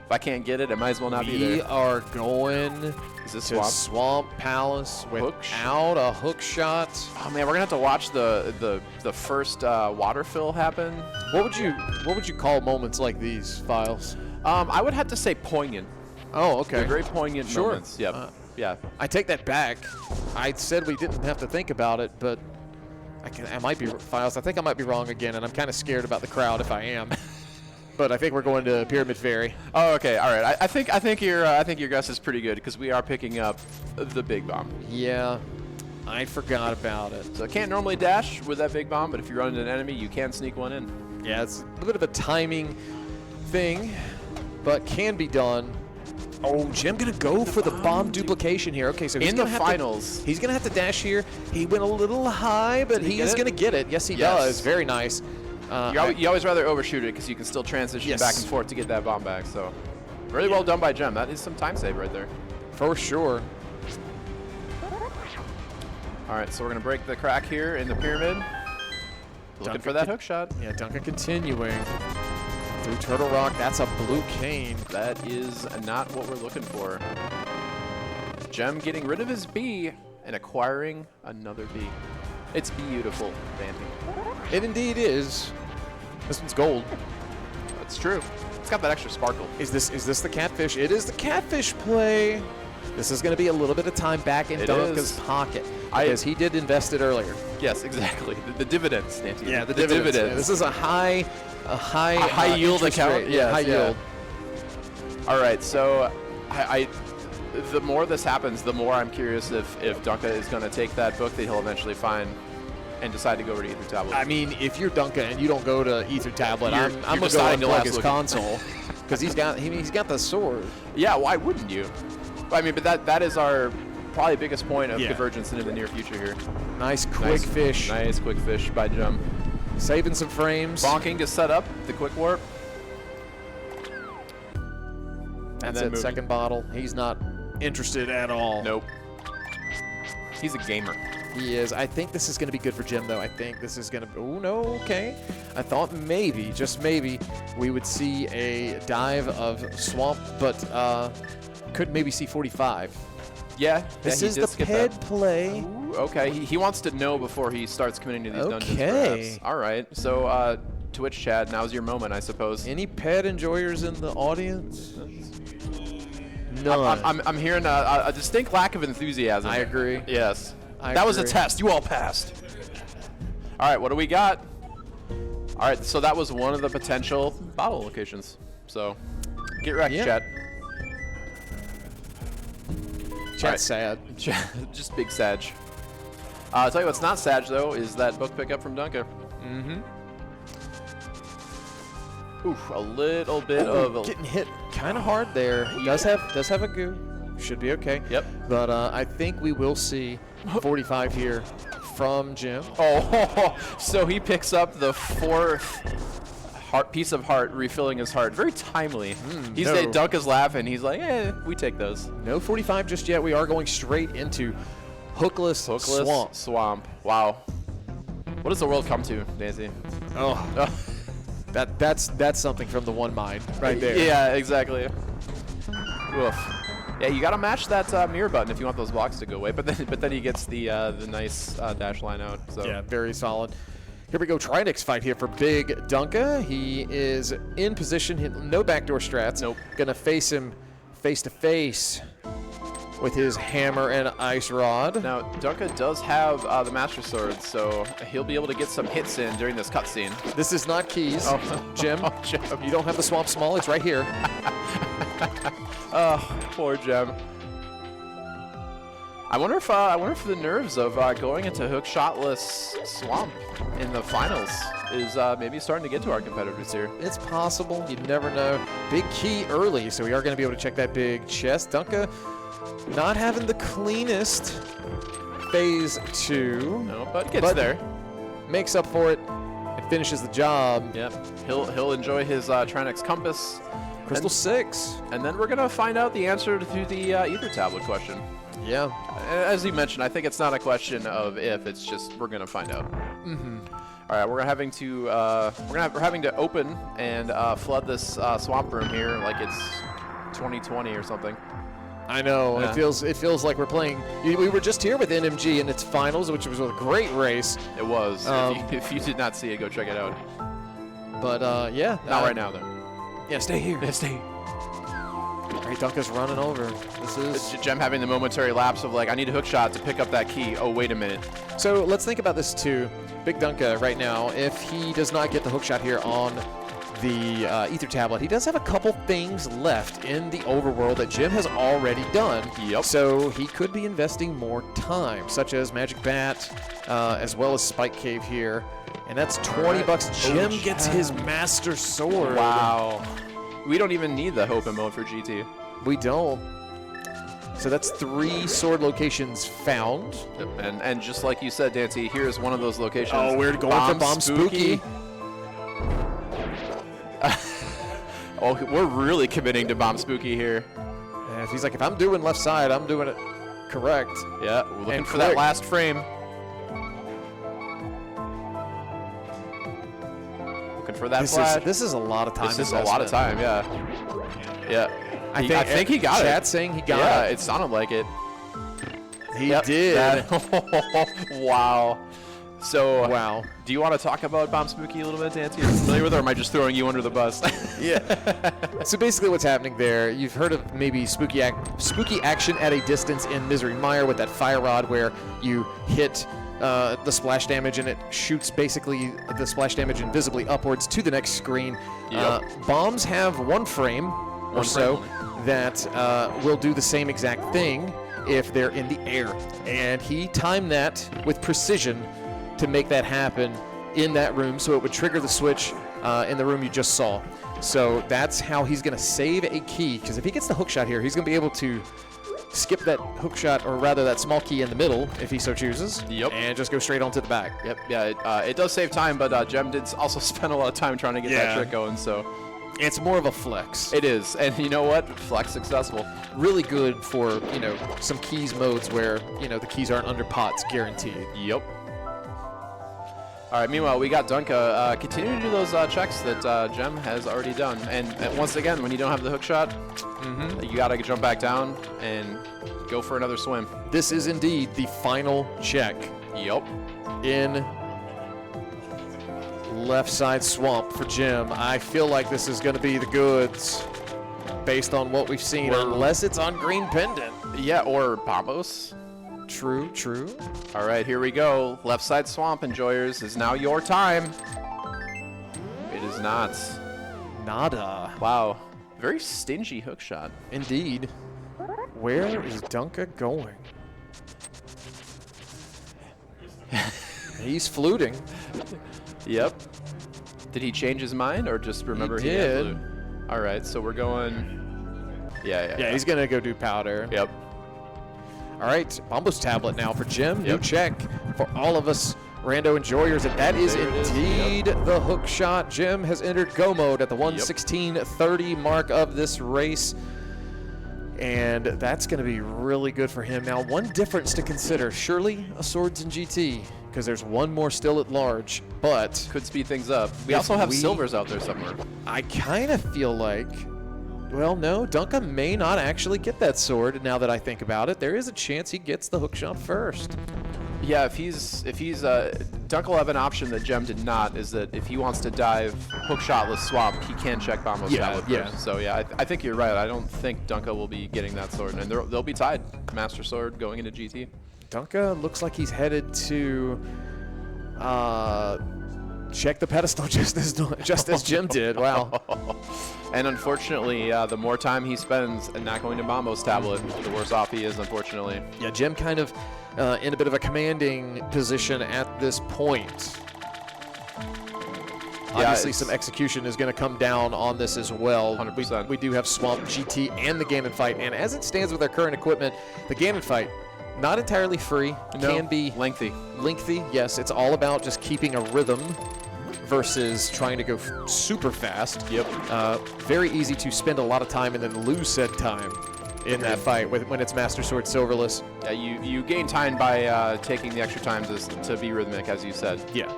If I can't get it, it might as well not be there.
We are going to Swamp Palace without a hook shot.
Oh man, we're gonna have to watch the first water fill happen.
What would you call moments like these, Files?
I would have to say poignant.
Oh, okay.
They're very poignant moments. Yep. Yeah.
I take that back. I said we didn't have to think about it, but I might be, Files. I think I might be wrong again, and I'm kind of scared about the crowd if I am. But I think we're going to Pyramid Fairy.
Oh, okay. All right. I think your guess is pretty good, because we are picking up the big bomb.
Yeah, I forgot about it.
So I can't normally dash with that big bomb, but if you run into an enemy, you can sneak one in.
Yeah, it's a bit of a timing thing, but can be done. Oh, Jim gonna go for the bomb duplication here. Okay, so he's
in
gonna
the finals.
He's gonna have to dash here. He went a little high, but he is gonna get it. Yes, he does. Very nice.
You always rather overshoot it, because you can still transition back and forth to get that bomb back. So, really well done by Gem. That is some time save right there.
For sure.
All right, so we're gonna break the crack here in the pyramid. Looking for that hook shot.
Yeah, Dunka continuing through Turtle Rock. That's a blue cane.
That is not what we're looking for. Gem getting rid of his B and acquiring another B. It's beautiful, Dandy.
It indeed is. This one's gold.
That's true. It's got that extra sparkle.
Is this the catfish? It is the catfish play. This is going to be a little bit of time back in Dunka's pocket, because he did invest it earlier.
Yes, exactly. The dividends, Nancy.
Yeah, the dividends. Yeah, this is a high
yield account.
Yeah, high yield.
All right, so the more this happens, the more I'm curious if Dunka is going to take that book that he'll eventually find and decide to go over to Ether Tablet.
I mean, if you're Dunka and you don't go to Ether Tablet, I'm going to go unplug his console, because he's got the sword.
Yeah, why wouldn't you? I mean, but that is our probably biggest point of convergence into the near future here.
Nice quick fish.
Nice quick fish by Gem.
Saving some frames.
Bonking to set up the quick warp.
That's it, second bottle. He's not interested at all.
Nope. He's a gamer.
He is. I think this is going to be good for Jim, though. I think this is going to... Oh, no, okay. I thought maybe, just maybe, we would see a dive of Swamp, but could maybe see 45.
Yeah.
This is the ped play.
Ooh, okay. He wants to know before he starts committing to these dungeons, perhaps. All right. So, Twitch chat, now's your moment, I suppose.
Any ped enjoyers in the audience? None.
I'm hearing a distinct lack of enthusiasm.
I agree.
Yes. That was a test. You all passed. All right, what do we got? All right, so that was one of the potential bottle locations. So, get wrecked, chat.
Chat's sad.
Just big sag. I'll tell you what's not sag, though, is that book pickup from Dunka.
Mm-hmm.
Oof, a little bit of...
Getting hit kind of hard there. He does have a goo. Should be okay.
Yep.
But I think we will see 45 here from Jim.
Oh, so he picks up the fourth piece of heart, refilling his heart. Very timely. He's at Dunka's laughing. He's like, we take those.
No 45 just yet. We are going straight into hookless swamp.
Wow. What does the world come to, Nancy?
Oh. That's something from the one mind right there.
Yeah, exactly. Oof. Yeah, you gotta match that mirror button if you want those blocks to go away. But then he gets the nice dash line out. So. Yeah,
very solid. Here we go, Trinix fight here for BigDunka. He is in position, no backdoor strats.
Nope.
Gonna face him face to face with his hammer and ice rod.
Now, Dunka does have the Master Sword, so he'll be able to get some hits in during this cutscene.
This is not keys, Jim.
Jim.
You don't have the Swamp Small, it's right here.
Oh, poor Gem. I wonder if the nerves of going into hook shotless Swamp in the finals is maybe starting to get to our competitors here.
It's possible. You never know. Big key early, so we are going to be able to check that big chest. Dunka not having the cleanest phase 2.
No, but gets there.
Makes up for it and finishes the job.
Yep. He'll enjoy his Trinix compass.
Crystal 6.
And then we're going to find out the answer to the Ether Tablet question.
Yeah.
As you mentioned, I think it's not a question of if, it's just we're going to find out. All right, we're having to open and flood this swamp room here like it's 2020 or something.
I know.
Yeah.
It feels like we're playing. We were just here with NMG in its finals, which was a great race.
It was. If you did not see it, go check it out.
But yeah.
Not right now, though.
Yeah, stay here.
Yeah, stay.
All right, Dunka's running over. This is
Jem having the momentary lapse of like, I need a hook shot to pick up that key. Oh, wait a minute.
So let's think about this too. BigDunka right now, if he does not get the hook shot here on the Ether Tablet, he does have a couple things left in the overworld that Jem has already done.
Yep.
So he could be investing more time, such as Magic Bat, as well as Spike Cave here. And that's 20 bucks. Jem gets his Master Sword.
Wow. We don't even need the Hope mode for GT.
We don't. So that's 3 sword locations found.
And just like you said, Dancy, here's one of those locations.
Oh, we're going for Bomb Spooky.
Oh, we're really committing to Bomb Spooky here.
Yeah, if he's like, if I'm doing left side, I'm doing it correct.
Yeah, we're looking for that last frame. Looking for that flash.
This is a lot of time.
This is a lot of time, yeah. Yeah. I think he got it.
Chat's saying he got it.
Yeah, it sounded like it.
He did.
Wow. So,
wow.
Do you want to talk about Bomb Spooky a little bit, Dancy? Are you familiar with it, or am I just throwing you under the bus?
Yeah. So basically what's happening there, you've heard of maybe spooky action at a distance in Misery Mire with that fire rod where you hit the splash damage and it shoots basically the splash damage invisibly upwards to the next screen.
Yep.
Bombs have 1 frame or so that will do the same exact thing if they're in the air. And he timed that with precision to make that happen in that room, so it would trigger the switch in the room you just saw. So that's how he's going to save a key, because if he gets the hook shot here, he's going to be able to skip that hook shot, or rather that small key in the middle, if he so chooses, and just go straight onto the back.
Yep, yeah, it does save time, but Jem did also spend a lot of time trying to get that trick going, so.
It's more of a flex.
It is, and you know what? Flex successful.
Really good for, some keys modes where, the keys aren't under pots, guaranteed.
Yep. All right, meanwhile, we got Dunka. Continue to do those checks that Jem has already done. And once again, when you don't have the hook shot, you got to jump back down and go for another swim.
This is indeed the final check.
Yep.
In left side swamp for Jem. I feel like this is going to be the goods based on what we've seen, unless it's on green pendant.
Yeah, or Bombos.
True, true.
All right, here we go. Left side swamp, enjoyers, is now your time. It is not.
Nada.
Wow. Very stingy hook shot.
Indeed. Where is Dunka going? He's fluting.
Yep. Did he change his mind or just remember he had flute? All right, so we're going. Yeah,
he's going to go do powder.
Yep.
All right, Bombo's tablet now for Jem. New check for all of us rando enjoyers, and that is indeed the hook shot. Jem has entered go mode at the 1:16:30 mark of this race, and that's going to be really good for him. Now, one difference to consider, surely a Swords in GT, because there's one more still at large, but
could speed things up. We also have silvers out there somewhere.
I kind of feel like, well, no, Dunka may not actually get that sword. Now that I think about it, there is a chance he gets the hook shot first.
Yeah, if he's Dunka will have an option that Jem did not, is that if he wants to dive hook shotless swamp, he can check Bombo's tablet first. So yeah, I think you're right. I don't think Dunka will be getting that sword, and they'll be tied. Master Sword going into GT.
Dunka looks like he's headed to check the pedestal just as Jem did. Wow.
And unfortunately, the more time he spends and not going to Bombo's tablet, the worse off he is, unfortunately.
Yeah, Jem kind of in a bit of a commanding position at this point. Obviously, some execution is going to come down on this as well.
100%.
We do have Swamp, GT, and the Ganon fight. And as it stands with our current equipment, the Ganon fight, not entirely free.
No,
can be
lengthy.
Lengthy, yes. It's all about just keeping a rhythm. versus trying to go super fast.
Yep.
Very easy to spend a lot of time and then lose said time in that fight when it's Master Sword Silverless.
Yeah, you gain time by taking the extra time to be rhythmic, as you said.
Yeah.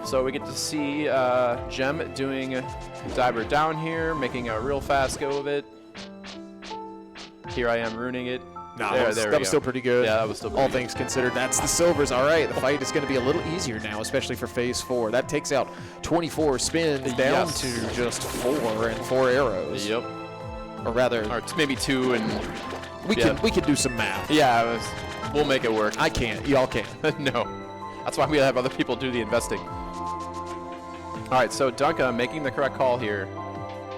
So we get to see Gem doing diver down here, making a real fast go of it. Here I am ruining it.
Nah, that was still pretty good.
Yeah, that was still pretty
all
good.
things considered. That's the silvers. All right, the fight is going to be a little easier now, especially for phase 4. That takes out 24 spins down to just 4 and 4 arrows.
Yep.
Or rather,
or maybe 2 and
we could do some math.
Yeah, we'll make it work.
I can't. Y'all can.
No, that's why we have other people do the investing. All right, so Dunka making the correct call here.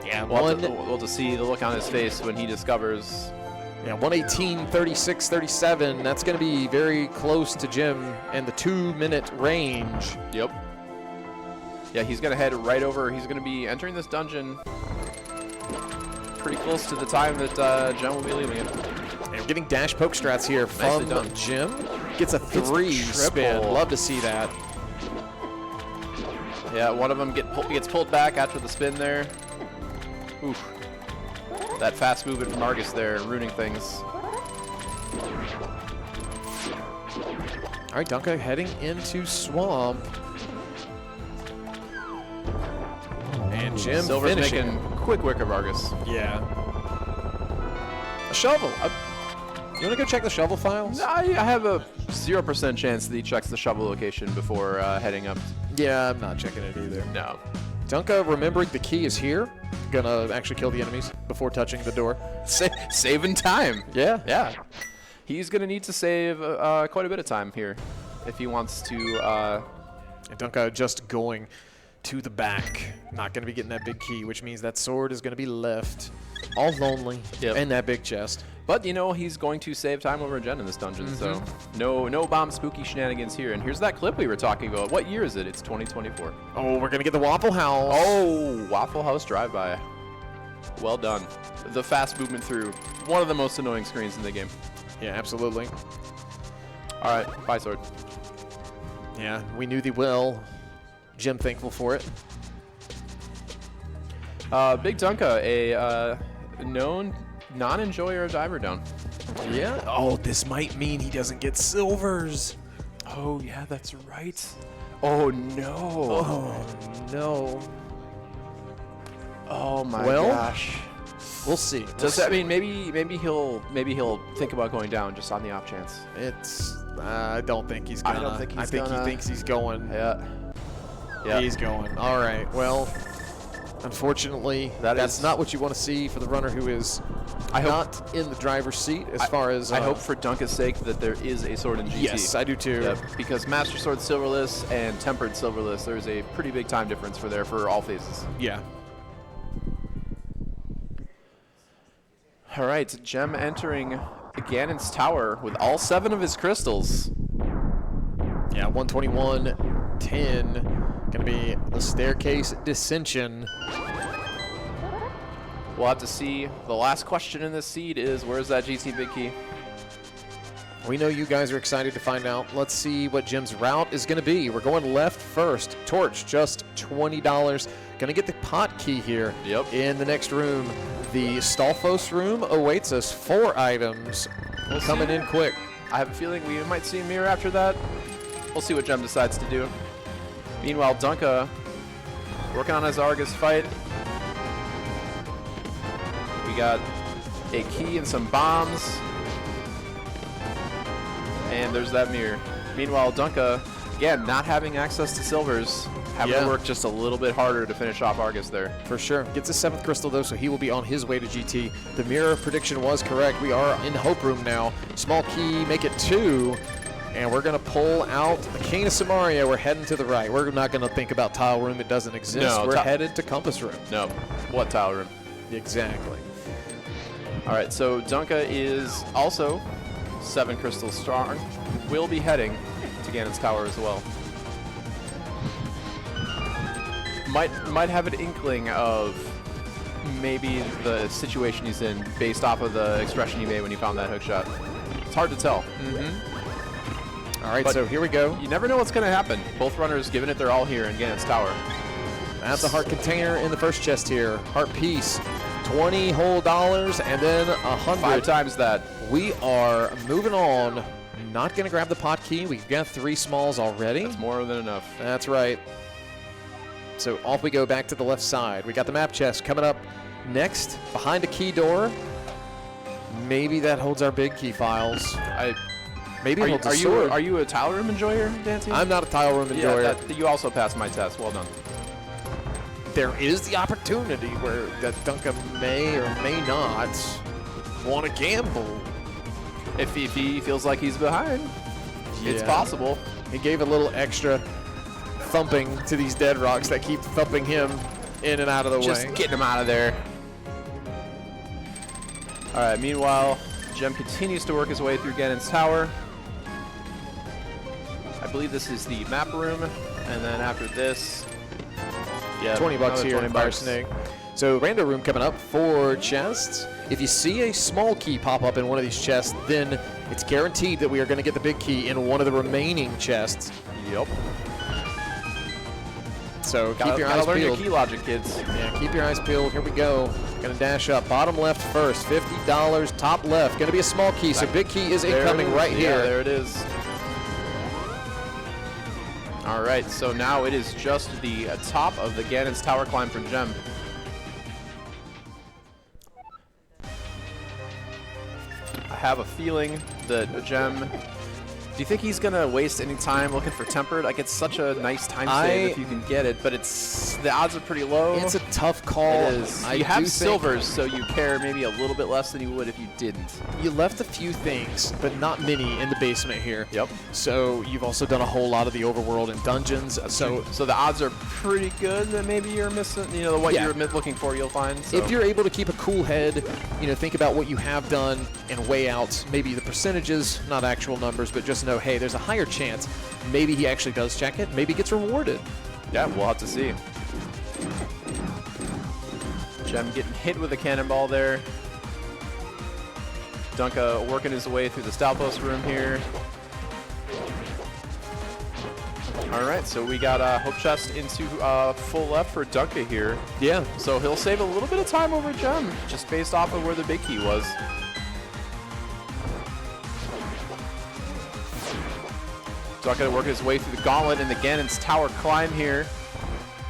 Yeah,
we'll just see the look on his face when he discovers.
Yeah, 118, 36, 37. That's going to be very close to Jim and the 2-minute range.
Yep. Yeah, he's going to head right over. He's going to be entering this dungeon pretty close to the time that Jim will be leaving it.
And we're getting dash poke strats here from Jim. Gets a 3 spin. Love to see that.
Yeah, one of them gets pulled back after the spin there. Oof. That fast movement from Argus there, ruining things.
All right, Dunka heading into Swamp. And Jim
Silver's
finishing.
making quick work of Argus.
Yeah. A shovel. You want to go check the shovel files?
I have a 0% chance that he checks the shovel location before heading up.
Yeah, I'm not checking it either.
No.
Dunka remembering the key is here. Gonna actually kill the enemies before touching the door.
Saving time.
Yeah.
Yeah. He's gonna need to save quite a bit of time here if he wants to.
And Dunka just going to the back. Not gonna be getting that big key, which means that sword is gonna be left all lonely in that big chest.
But you know he's going to save time over Jen in this dungeon, so no bomb spooky shenanigans here. And here's that clip we were talking about. What year is it? It's 2024.
Oh, we're gonna get the Waffle House.
Oh, Waffle House drive-by. Well done. The fast movement through one of the most annoying screens in the game.
Yeah, absolutely.
All right, bye sword.
Yeah, we knew the will. Jim thankful for it.
BigDunka, a known non-enjoyer of diver down.
Yeah. Oh, this might mean he doesn't get silvers.
Oh, yeah, that's right. Oh, no.
Oh, no.
Oh, my gosh.
We'll see.
Does that mean maybe he'll think about going down just on the off chance?
It's I don't think he's gonna.
I think
he thinks he's going.
Yeah. Yeah.
He's going. All right. Well, unfortunately, that's not what you want to see for the runner who is not in the driver's seat as far as...
I hope for Dunka's sake that there is a sword in GT.
Yes, I do too.
Yep, because Master Sword Silverless and Tempered Silverless, there's a pretty big time difference for all phases.
Yeah.
All right, Gem entering Ganon's tower with all 7 of his crystals.
Yeah, 121, 10. Gonna be the staircase dissension.
We'll have to see. The last question in this seed is, where's that GT big key?
We know you guys are excited to find out. Let's see what Jim's route is going to be. We're going left first. Torch, just $20. Going to get the pot key here in the next room. The Stalfos room awaits us. 4 items coming in quick.
I have a feeling we might see a mirror after that. We'll see what Gem decides to do. Meanwhile, Dunka working on his Argus fight. We got a key and some bombs. And there's that mirror. Meanwhile, Dunka, again, not having access to silvers, having to work just a little bit harder to finish off Argus there.
For sure. Gets his 7th crystal, though, so he will be on his way to GT. The mirror prediction was correct. We are in Hope Room now. Small key, make it 2. And we're going to pull out the King of Samaria. We're heading to the right. We're not going to think about Tile Room. It doesn't exist.
No,
we're headed to Compass Room.
No. What Tile Room?
Exactly.
All right, so Dunka is also 7 crystals strong. Will be heading to Ganon's tower as well. Might have an inkling of maybe the situation he's in based off of the expression he made when he found that hook shot. It's hard to tell.
All right, so here we go.
You never know what's going to happen. Both runners giving it their all here in Ganon's tower.
That's a heart container in the first chest here. Heart piece, $20 whole, and then 100.
5 times that.
We are moving on. Not going to grab the pot key. We've got 3 smalls already.
That's more than enough.
That's right. So off we go back to the left side. We got the map chest coming up next behind a key door. Maybe that holds our big key files. Maybe it holds a sword.
Are you a tile room enjoyer, Dancy?
I'm not a tile room enjoyer.
Yeah, you also passed my test. Well done.
There is the opportunity where that Dunka may or may not want to gamble.
If he feels like he's behind, it's possible.
He gave a little extra thumping to these dead rocks that keep thumping him in and out of the way.
Just getting him out of there. All right, meanwhile, Gem continues to work his way through Ganon's tower. I believe this is the map room, and then after this, yeah,
$20 here
20
in Fire Snake. So rando room coming up, 4 chests. If you see a small key pop up in one of these chests, then it's guaranteed that we are going to get the big key in one of the remaining chests.
Yep.
So keep your eyes
learn
peeled.
Your key logic, kids.
Yeah, keep your eyes peeled. Here we go. Gonna dash up. Bottom left first. $50. Top left. Gonna be a small key. So big key is incoming right here.
Yeah, there it is. All right. So now it is just the top of the Ganon's tower climb from Gem. I have a feeling that Gem. Do you think he's going to waste any time looking for Tempered? Like, it's such a nice time save if you can get it, but the odds are pretty low.
It's a tough call.
It is. You have silvers, so you care maybe a little bit less than you would if you didn't.
You left a few things, but not many in the basement here.
Yep.
So you've also done a whole lot of the overworld and dungeons. So
the odds are pretty good that maybe you're missing, what you're looking for you'll find. So.
If you're able to keep a cool head, think about what you have done and weigh out maybe the percentages, not actual numbers, but just know, hey, there's a higher chance maybe he actually does check it, maybe gets rewarded.
Yeah, we'll have to see. Gem getting hit with a cannonball there. Dunka working his way through the Stout Post room here. All right, so we got Hope Chest into full left for Dunka here.
Yeah.
So he'll save a little bit of time over Gem, just based off of where the big key was. Dunka working his way through the gauntlet in the Ganon's tower climb here.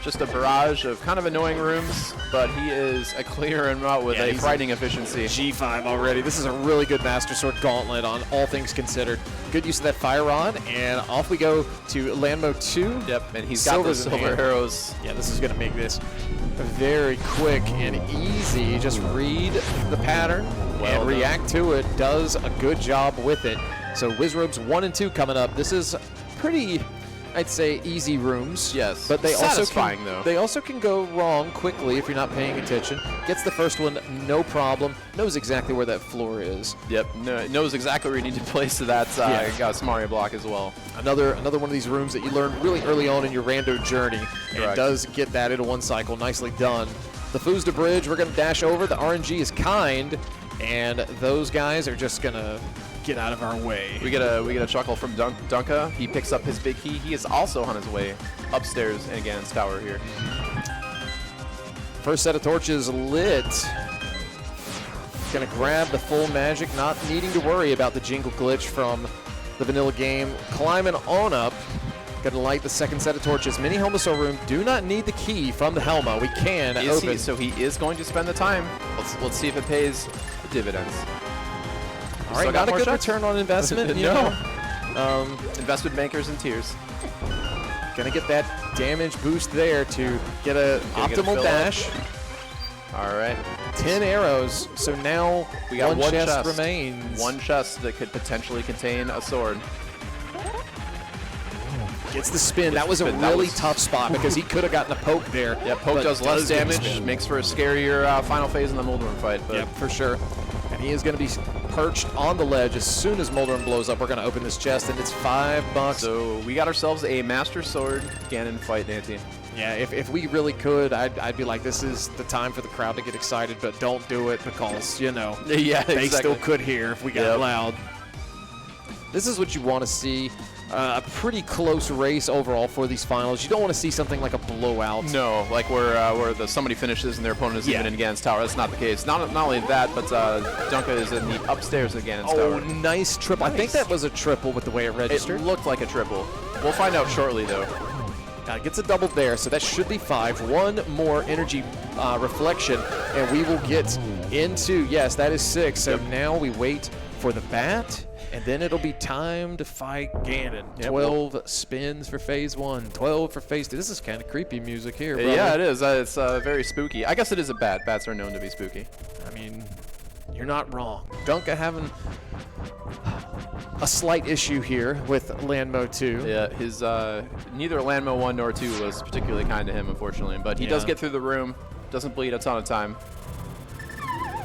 Just a barrage of kind of annoying rooms, but he is clearing them out with a frightening efficiency.
G5 already. This is a really good Master Sword gauntlet on all things considered. Good use of that Fire Rod, and off we go to land mode 2.
Yep, and he's got the silver arrows.
Yeah, this is going to make this very quick and easy. Just read the pattern and react to it. Does a good job with it. So Wizrobes 1 and 2 coming up. This is pretty, I'd say, easy rooms.
Yes.
But they
satisfying, though.
They also can go wrong quickly if you're not paying attention. Gets the first one, no problem. Knows exactly where that floor is.
Yep. Knows exactly where you need to place that Samaria block as well.
Another one of these rooms that you learn really early on in your rando journey. And does get that into one cycle. Nicely done. The Fuzda Bridge, we're going to dash over. The RNG is kind. And those guys are just going to get out of our way.
We get a chuckle from Dunka. He picks up his big key. He is also on his way upstairs in Ganon's tower here.
First set of torches lit. Gonna grab the full magic, not needing to worry about the jingle glitch from the vanilla game. Climbing on up. Gonna light the second set of torches. Mini Helmasaur room. Do not need the key from the Helma. We can open.
So he is going to spend the time. Let's see if it pays dividends.
All right, not a good return on investment.
Investment bankers in tears.
Gonna get that damage boost there to get an optimal dash.
All right.
10 arrows. So now
we got one chest
remains.
One chest that could potentially contain a sword.
Gets the spin. That was a really tough spot because he could have gotten a poke there.
Yeah, poke does less damage, makes for a scarier final phase in the Moldorm fight.
Yeah, for sure. And he is going to be perched on the ledge as soon as Moldorm blows up. We're going to open this chest, and it's $5.
So we got ourselves a Master Sword Ganon fight, Nancy.
Yeah, if we really could, I'd be like, this is the time for the crowd to get excited, but don't do it because, they still could hear if we got loud. This is what you want to see. A pretty close race overall for these finals. You don't want to see something like a blowout.
No, like where somebody finishes and their opponent is even in Ganon's tower. That's not the case. Not only that, but Dunka is in the upstairs of Ganon's tower.
Oh, nice triple. Nice. I think that was a triple with the way it registered.
It looked like a triple. We'll find out shortly, though.
Gets a double there, so that should be 5. One more energy reflection, and we will get into, yes, that is 6. So now we wait for the bat, and then it'll be time to fight Ganon. 12 spins for phase 1, 12 for phase 2. This is kind of creepy music here, brother.
Yeah, it is. It's very spooky. I guess it is a bat. Bats are known to be spooky.
I mean, you're not wrong. Dunka having a slight issue here with Landmo 2.
Yeah, his neither Landmo 1 nor 2 was particularly kind to him, unfortunately. But he does get through the room, doesn't bleed a ton of time.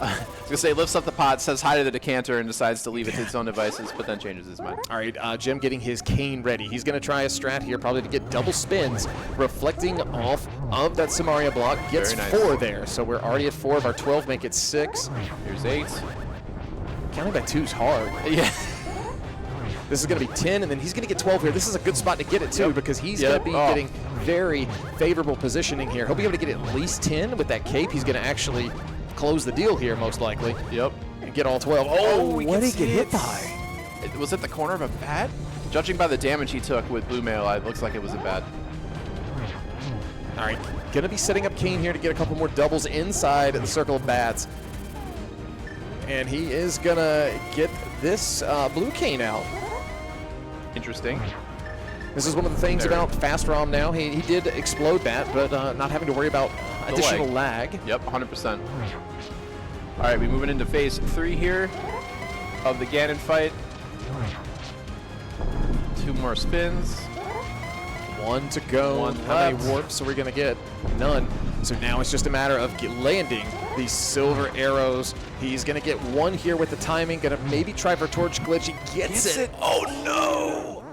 I was going to say, lifts up the pot, says hi to the decanter, and decides to leave it to its own devices, but then changes his mind.
All right, Jim getting his cane ready. He's going to try a strat here, probably to get double spins, reflecting off of that Samaria block. Gets 4 there, so we're already at 4 of our 12, make it 6.
Here's 8.
Counting by 2 is hard.
Yeah.
This is going to be 10, and then he's going to get 12 here. This is a good spot to get it, too, because he's going to be getting very favorable positioning here. He'll be able to get at least 10 with that cape. He's going to actually close the deal here, most likely.
Yep.
And get all 12. Oh, what did he get hit by?
Was it the corner of a bat? Judging by the damage he took with blue mail, it looks like it was a bat.
All right, going to be setting up Kane here to get a couple more doubles inside the circle of bats. And he is going to get this blue Kane out.
Interesting.
This is one of the things about Fast ROM now. He did explode that, but not having to worry about additional lag.
Yep, 100%. All right, we're moving into phase 3 here of the Ganon fight. 2 more spins.
1 to go.
1
How many warps are we going to get? None. So now it's just a matter of landing these silver arrows. He's going to get 1 here with the timing. Going to maybe try for torch glitch. He gets it. Oh, no.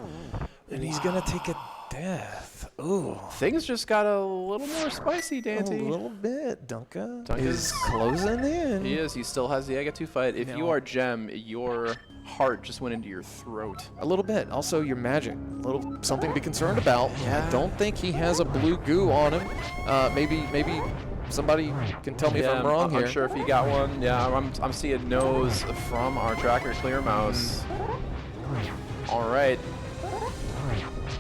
And he's going to take a death. Ooh.
Things just got a little more spicy, Dante.
A little bit. Dunka is closing in.
He is. He still has the Aga 2 fight. If you are Gem, your heart just went into your throat.
A little bit. Also, your magic. A little something to be concerned about.
Yeah.
I don't think he has a blue goo on him. Maybe somebody can tell me if I'm wrong here.
I'm not sure if he got one. Yeah, I'm seeing no's from our tracker, Clear Mouse. All right.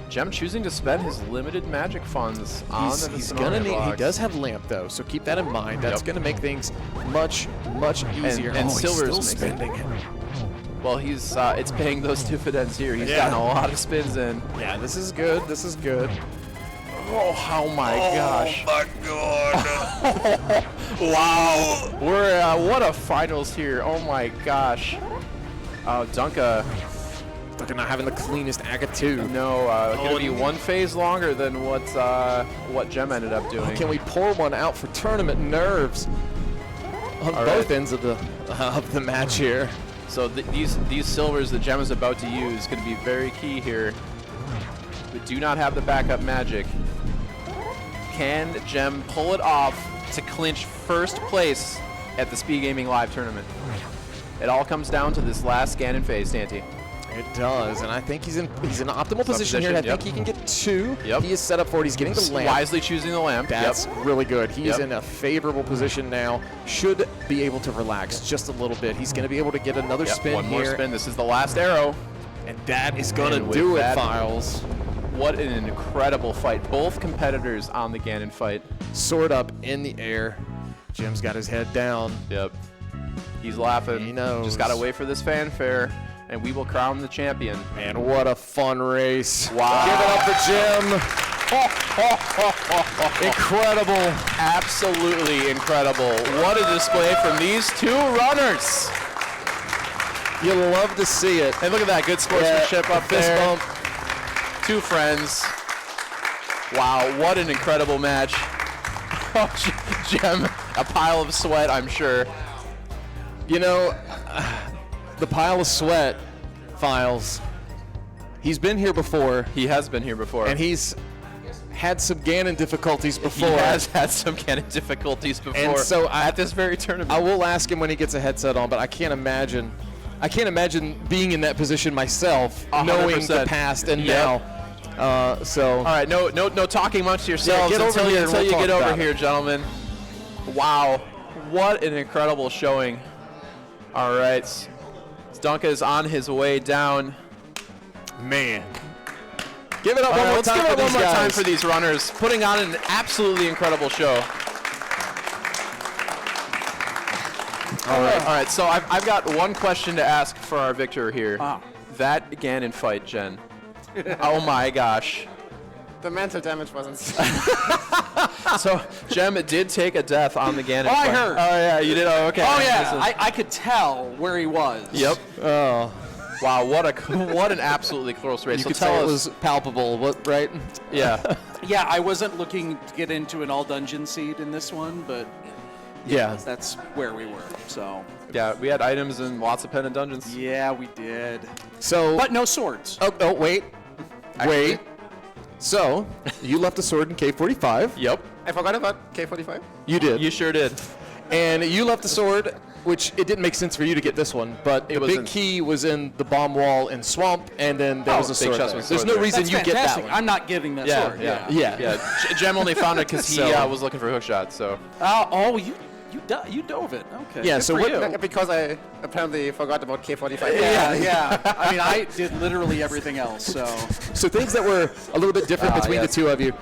Gem choosing to spend his limited magic funds on the
he's gonna need. He does have lamp though, so keep that in mind. That's gonna make things much easier.
And Silver's
still spending it.
Well, he's it's paying those dividends here. He's gotten a lot of spins in.
Yeah, this is good. This is good.
Oh my gosh!
Oh my god!
Wow! We're what a finals here! Oh my gosh! Dunka.
Dunka not having the cleanest Aga 2.
No, gonna be 1 phase longer than what Gem ended up doing.
Can we pour one out for tournament nerves on both ends of the match here?
So these silvers that Gem is about to use going to be very key here. We do not have the backup magic. Can Gem pull it off to clinch first place at the Speedgaming Live tournament? It all comes down to this last Ganon phase, Dante.
It does, and I think he's in optimal position here. I think he can get 2.
Yep.
He is set up for it. He's getting the lamp.
Wisely choosing the lamp.
That's really good. He's in a favorable position now. Should be able to relax just a little bit. He's going to be able to get another spin
one
here.
More spin. This is the last arrow.
And that is going to do it, Files.
What an incredible fight. Both competitors on the Ganon fight.
Sword up in the air. Jim's got his head down.
Yep. He's laughing.
He knows.
Just got to wait for this fanfare, and we will crown the champion.
Man, what a fun race.
Wow.
Give it up for Jim. Incredible.
Absolutely incredible. What a display from these 2 runners.
You'll love to see it.
And look at that, good sportsmanship up there.
Bump.
2 friends. Wow, what an incredible match. Oh, Gem, a pile of sweat, I'm sure.
You know, the pile of sweat, Files, he's been here before.
He has been here before.
And he's had some Ganon difficulties before.
He has had some Ganon difficulties before.
And so
at this very tournament.
I will ask him when he gets a headset on, but I can't imagine I can't imagine being in that position myself,
100%.
knowing the past and now. So.
All right, no talking amongst yourselves
get over
until
here
you
and we'll
get
talk
over
about
here, gentlemen. Wow, what an incredible showing. All right, Dunka is on his way down.
Man. Give it up one more
Let's
time
give it
for
up one
these
more
guys.
time for these runners, putting on an absolutely incredible show. All right. So I've got one question to ask for our victor here. That Ganon fight, Jen. Oh my gosh.
The mental damage wasn't.
So Jem did take a death on the Ganon fight.
I heard.
Oh yeah, you did. Oh, okay.
Oh yeah, I could tell where he was.
Yep.
Oh.
Wow, what an absolutely close race.
You
So
could
tell
say it
us.
was palpable, right?
Yeah.
Yeah, I wasn't looking to get into an all dungeon seed in this one, but
Yeah.
that's where we were. So
Yeah, we had items and lots of pendant dungeons.
yeah, we did,
So.
but no swords.
Oh, wait. Wait. So, you left a sword in K45.
Yep.
I forgot about K45.
You did.
You sure did.
And you left a sword, which it didn't make sense for you to get this one, but the
was
big
in-
key was in the bomb wall in Swamp, and then there was a
big
sword
chest
there.
with
There's
sword
no
there.
reason
That's
you get that
fantastic.
one.
I'm not getting that sword.
Yeah.
Yeah.
Jem only found it because he
So-
was looking for hook shots. So.
Oh, you dove it. Okay.
Yeah,
good
so
for
what-
you.
Because I apparently forgot about K45.
Yeah. I mean, I did literally everything else. So
So things that were a little bit different between
yes.
the two of you.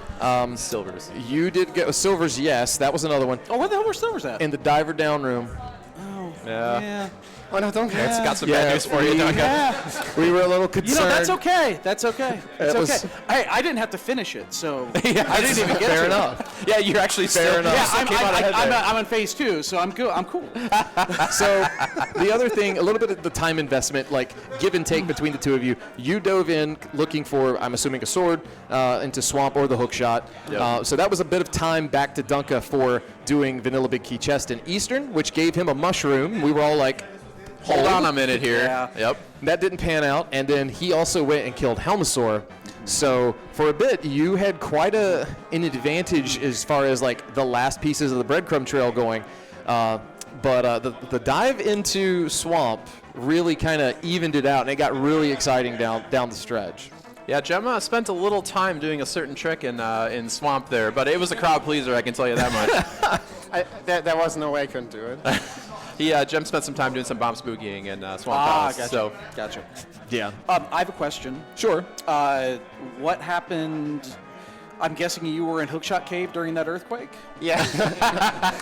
Silvers.
You did get Silvers, yes. That was another one.
oh, where the hell were silvers at?
In the diver down room.
Yeah.
Oh no, don't.
It's got some
Yeah,
bad news for you,
we-
Dunka.
Yeah.
We were a little
You
concerned.
know, that's okay. That's okay. It's
It was-
okay. Hey, I didn't have to finish it, so
Yeah,
I didn't even get
Fair
to
enough.
Yeah, you're actually
Fair
still.
enough.
Yeah,
still came out ahead there.
I'm on phase 2, so I'm good. I'm cool.
So the other thing, a little bit of the time investment, like give and take between the two of you. You dove in looking for, I'm assuming, a sword into Swamp or the hook shot.
Yep.
So that was a bit of time back to Dunka for doing Vanilla Big Key Chest in Eastern, which gave him a mushroom. We were all like,
Hold on a minute here.
Yeah.
Yep.
that didn't pan out, and then he also went and killed Helmasaur. So for a bit, you had quite an advantage as far as like the last pieces of the breadcrumb trail going. But the dive into Swamp really kind of evened it out, and it got really exciting down the stretch.
Yeah, Gemma spent a little time doing a certain trick in Swamp there, but it was a crowd pleaser, I can tell you that much.
There was no way I couldn't do it.
Jem spent some time doing some bomb spookying in Swamp Palace.
gotcha.
So
Gotcha.
Yeah.
I have a question.
Sure.
What happened? I'm guessing you were in Hookshot Cave during that earthquake?
Yeah.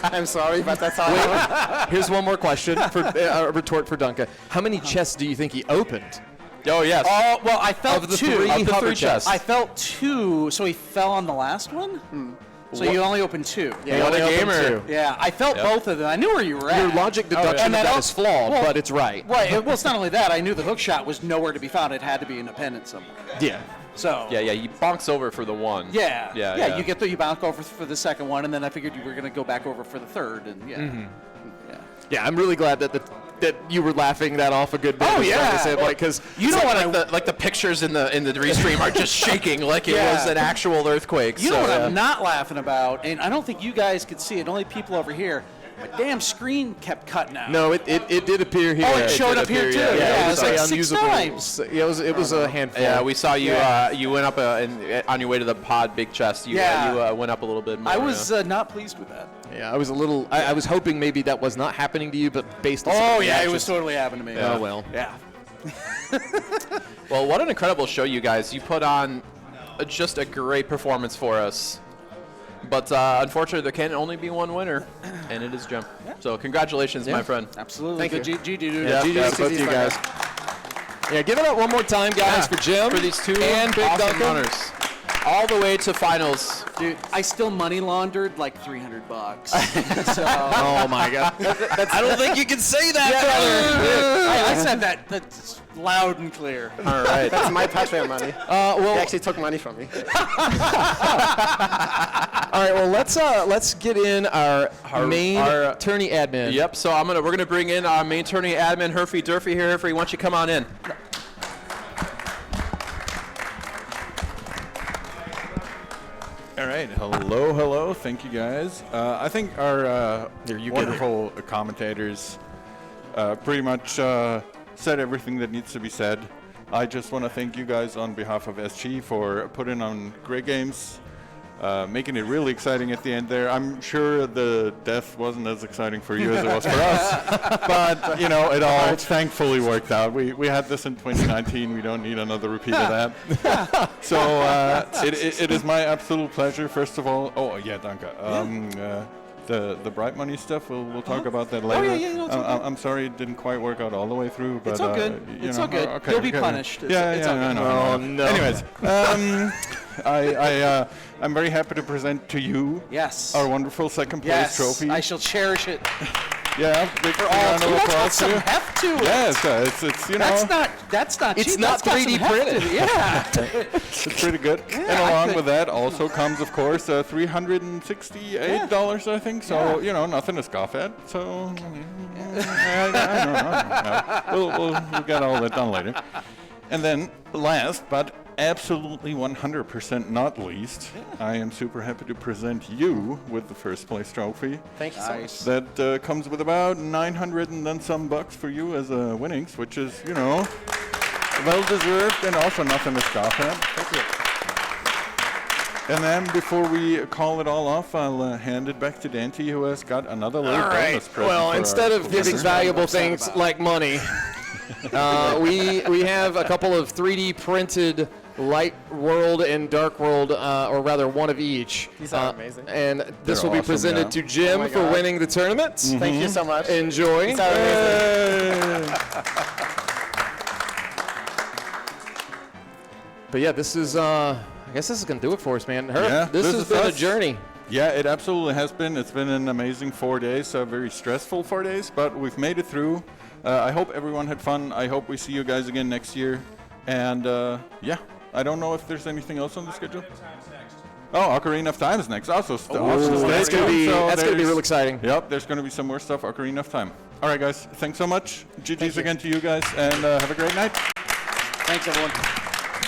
I'm sorry, but that's how it went.
Here's one more question for a retort for Dunka. How many chests do you think he opened?
Oh yes.
Oh, well, I felt
Of the
2.
three
Of the
hover
three chests.
I felt 2, so he fell on the last one? So you only opened 2.
Yeah,
what a
only opened
gamer.
two.
Yeah, I felt
Yep.
both of them. I knew where you were at.
Your logic deduction
And
of
that
that
al-
is flawed,
well-
but it's right.
Right. Well, it's not only that. I knew the hook shot was nowhere to be found. It had to be independent somewhere.
Yeah.
So.
Yeah, he bonks over for the one.
Yeah.
Yeah.
You you bounce over for the second one, and then I figured you were going to go back over for the third, and yeah. Yeah.
Yeah, I'm really glad that you were laughing that off a good bit.
Oh,
was trying to
yeah.
say, like, because
You know what?
like the pictures in the restream are just shaking like it
Yeah.
was an actual earthquake.
You know
so,
what I'm not laughing about, and I don't think you guys could see it. Only people over here. My damn screen kept cutting out.
No, it did appear here.
Oh, it showed
did
up here
appear,
too.
yeah.
Yeah,
it
it
was
was like
like
6
unusable.
times.
It was a handful.
Yeah, we saw you.
Yeah.
You went up on your way to the pod big chest. You went up a little bit more.
I was not pleased with that.
Yeah, I was a little. I was hoping maybe that was not happening to you, but based on.
Oh
some
yeah, it
reactions-
was totally happening to me.
Oh well.
Yeah.
Well, what an incredible show, you guys. You put on just a great performance for us. But unfortunately, there can only be one winner, and it is Jem. So congratulations, my friend.
Absolutely.
Thank
Good
you.
dude.
Yeah,
GG,
both
GG,
you guys. Yeah, give it up one more time, guys, for Jim
For these two
and Big
awesome
Duncan.
runners. All the way to finals.
Dude, I still money laundered like $300. So
Oh my God! I don't think you can say that,
I said that that's loud and clear.
All right.
That's my Patreon money.
Well,
They actually took money from me.
all right. Well, let's get in our main attorney admin.
Yep. So we're gonna bring in our main attorney admin, Herfy Durfee here. Herfy, why don't you come on in?
All right, hello. Thank you, guys. I think our wonderful commentators pretty much said everything that needs to be said. I just want to thank you guys on behalf of SG for putting on great games, making it really exciting at the end there. I'm sure the death wasn't as exciting for you as it was for us, but you know, it all thankfully worked out. We had this in 2019. We don't need another repeat of that. So it is my absolute pleasure. First of all, oh yeah, Dunka. The bright money stuff, we'll talk about that later.
Oh, yeah, no, it's okay.
I'm sorry it didn't quite work out all the way through, but
it's all good. It's all good.
Okay,
You'll be punished. It's all good.
I know.
Oh, no.
Anyways, I'm very happy to present to you our wonderful second place trophy.
I shall cherish it.
Yeah, big round of applause
some
to you.
heft to it.
Yes, it's you know.
That's not
It's
cheap.
not
That's got
3D
some heft
printed.
to it. Yeah.
It's pretty good.
Yeah,
and along with that also comes, of course, $368, I think. So, you know, nothing to scoff at. So, I don't know. We'll get all that done later. And then, last but absolutely 100% not least, I am super happy to present you with the first place trophy.
Thank you so much.
That comes with about 900 and then some bucks for you as winnings, which is, you know, well deserved and also nothing to scoff at.
Thank you.
And then before we call it all off, I'll hand it back to Dante, who has got another little
All right.
bonus present.
Well,
for
instead
our
of giving
listeners.
valuable things like money, we have a couple of 3D printed Light World and Dark World, or rather one of each.
These are amazing.
And this
They're
will be
awesome,
presented
yeah.
to Jim
my
for
God.
winning the tournament.
Thank you so much.
Enjoy.
These are amazing.
But yeah, this is, I guess this is going to do it for us, man.
Yeah,
this has
is
been a
us.
journey.
Yeah, it absolutely has been. It's been an amazing 4 days, very stressful 4 days, but we've made it through. I hope everyone had fun. I hope we see you guys again next year. And yeah, I don't know if there's anything else on the schedule. Oh, Ocarina of Time is next. Also,
That's going to be real exciting.
Yep, there's going to be some more stuff. Ocarina of Time. All right, guys. Thanks so much. GG's again to you guys, and have a great night.
Thanks, everyone.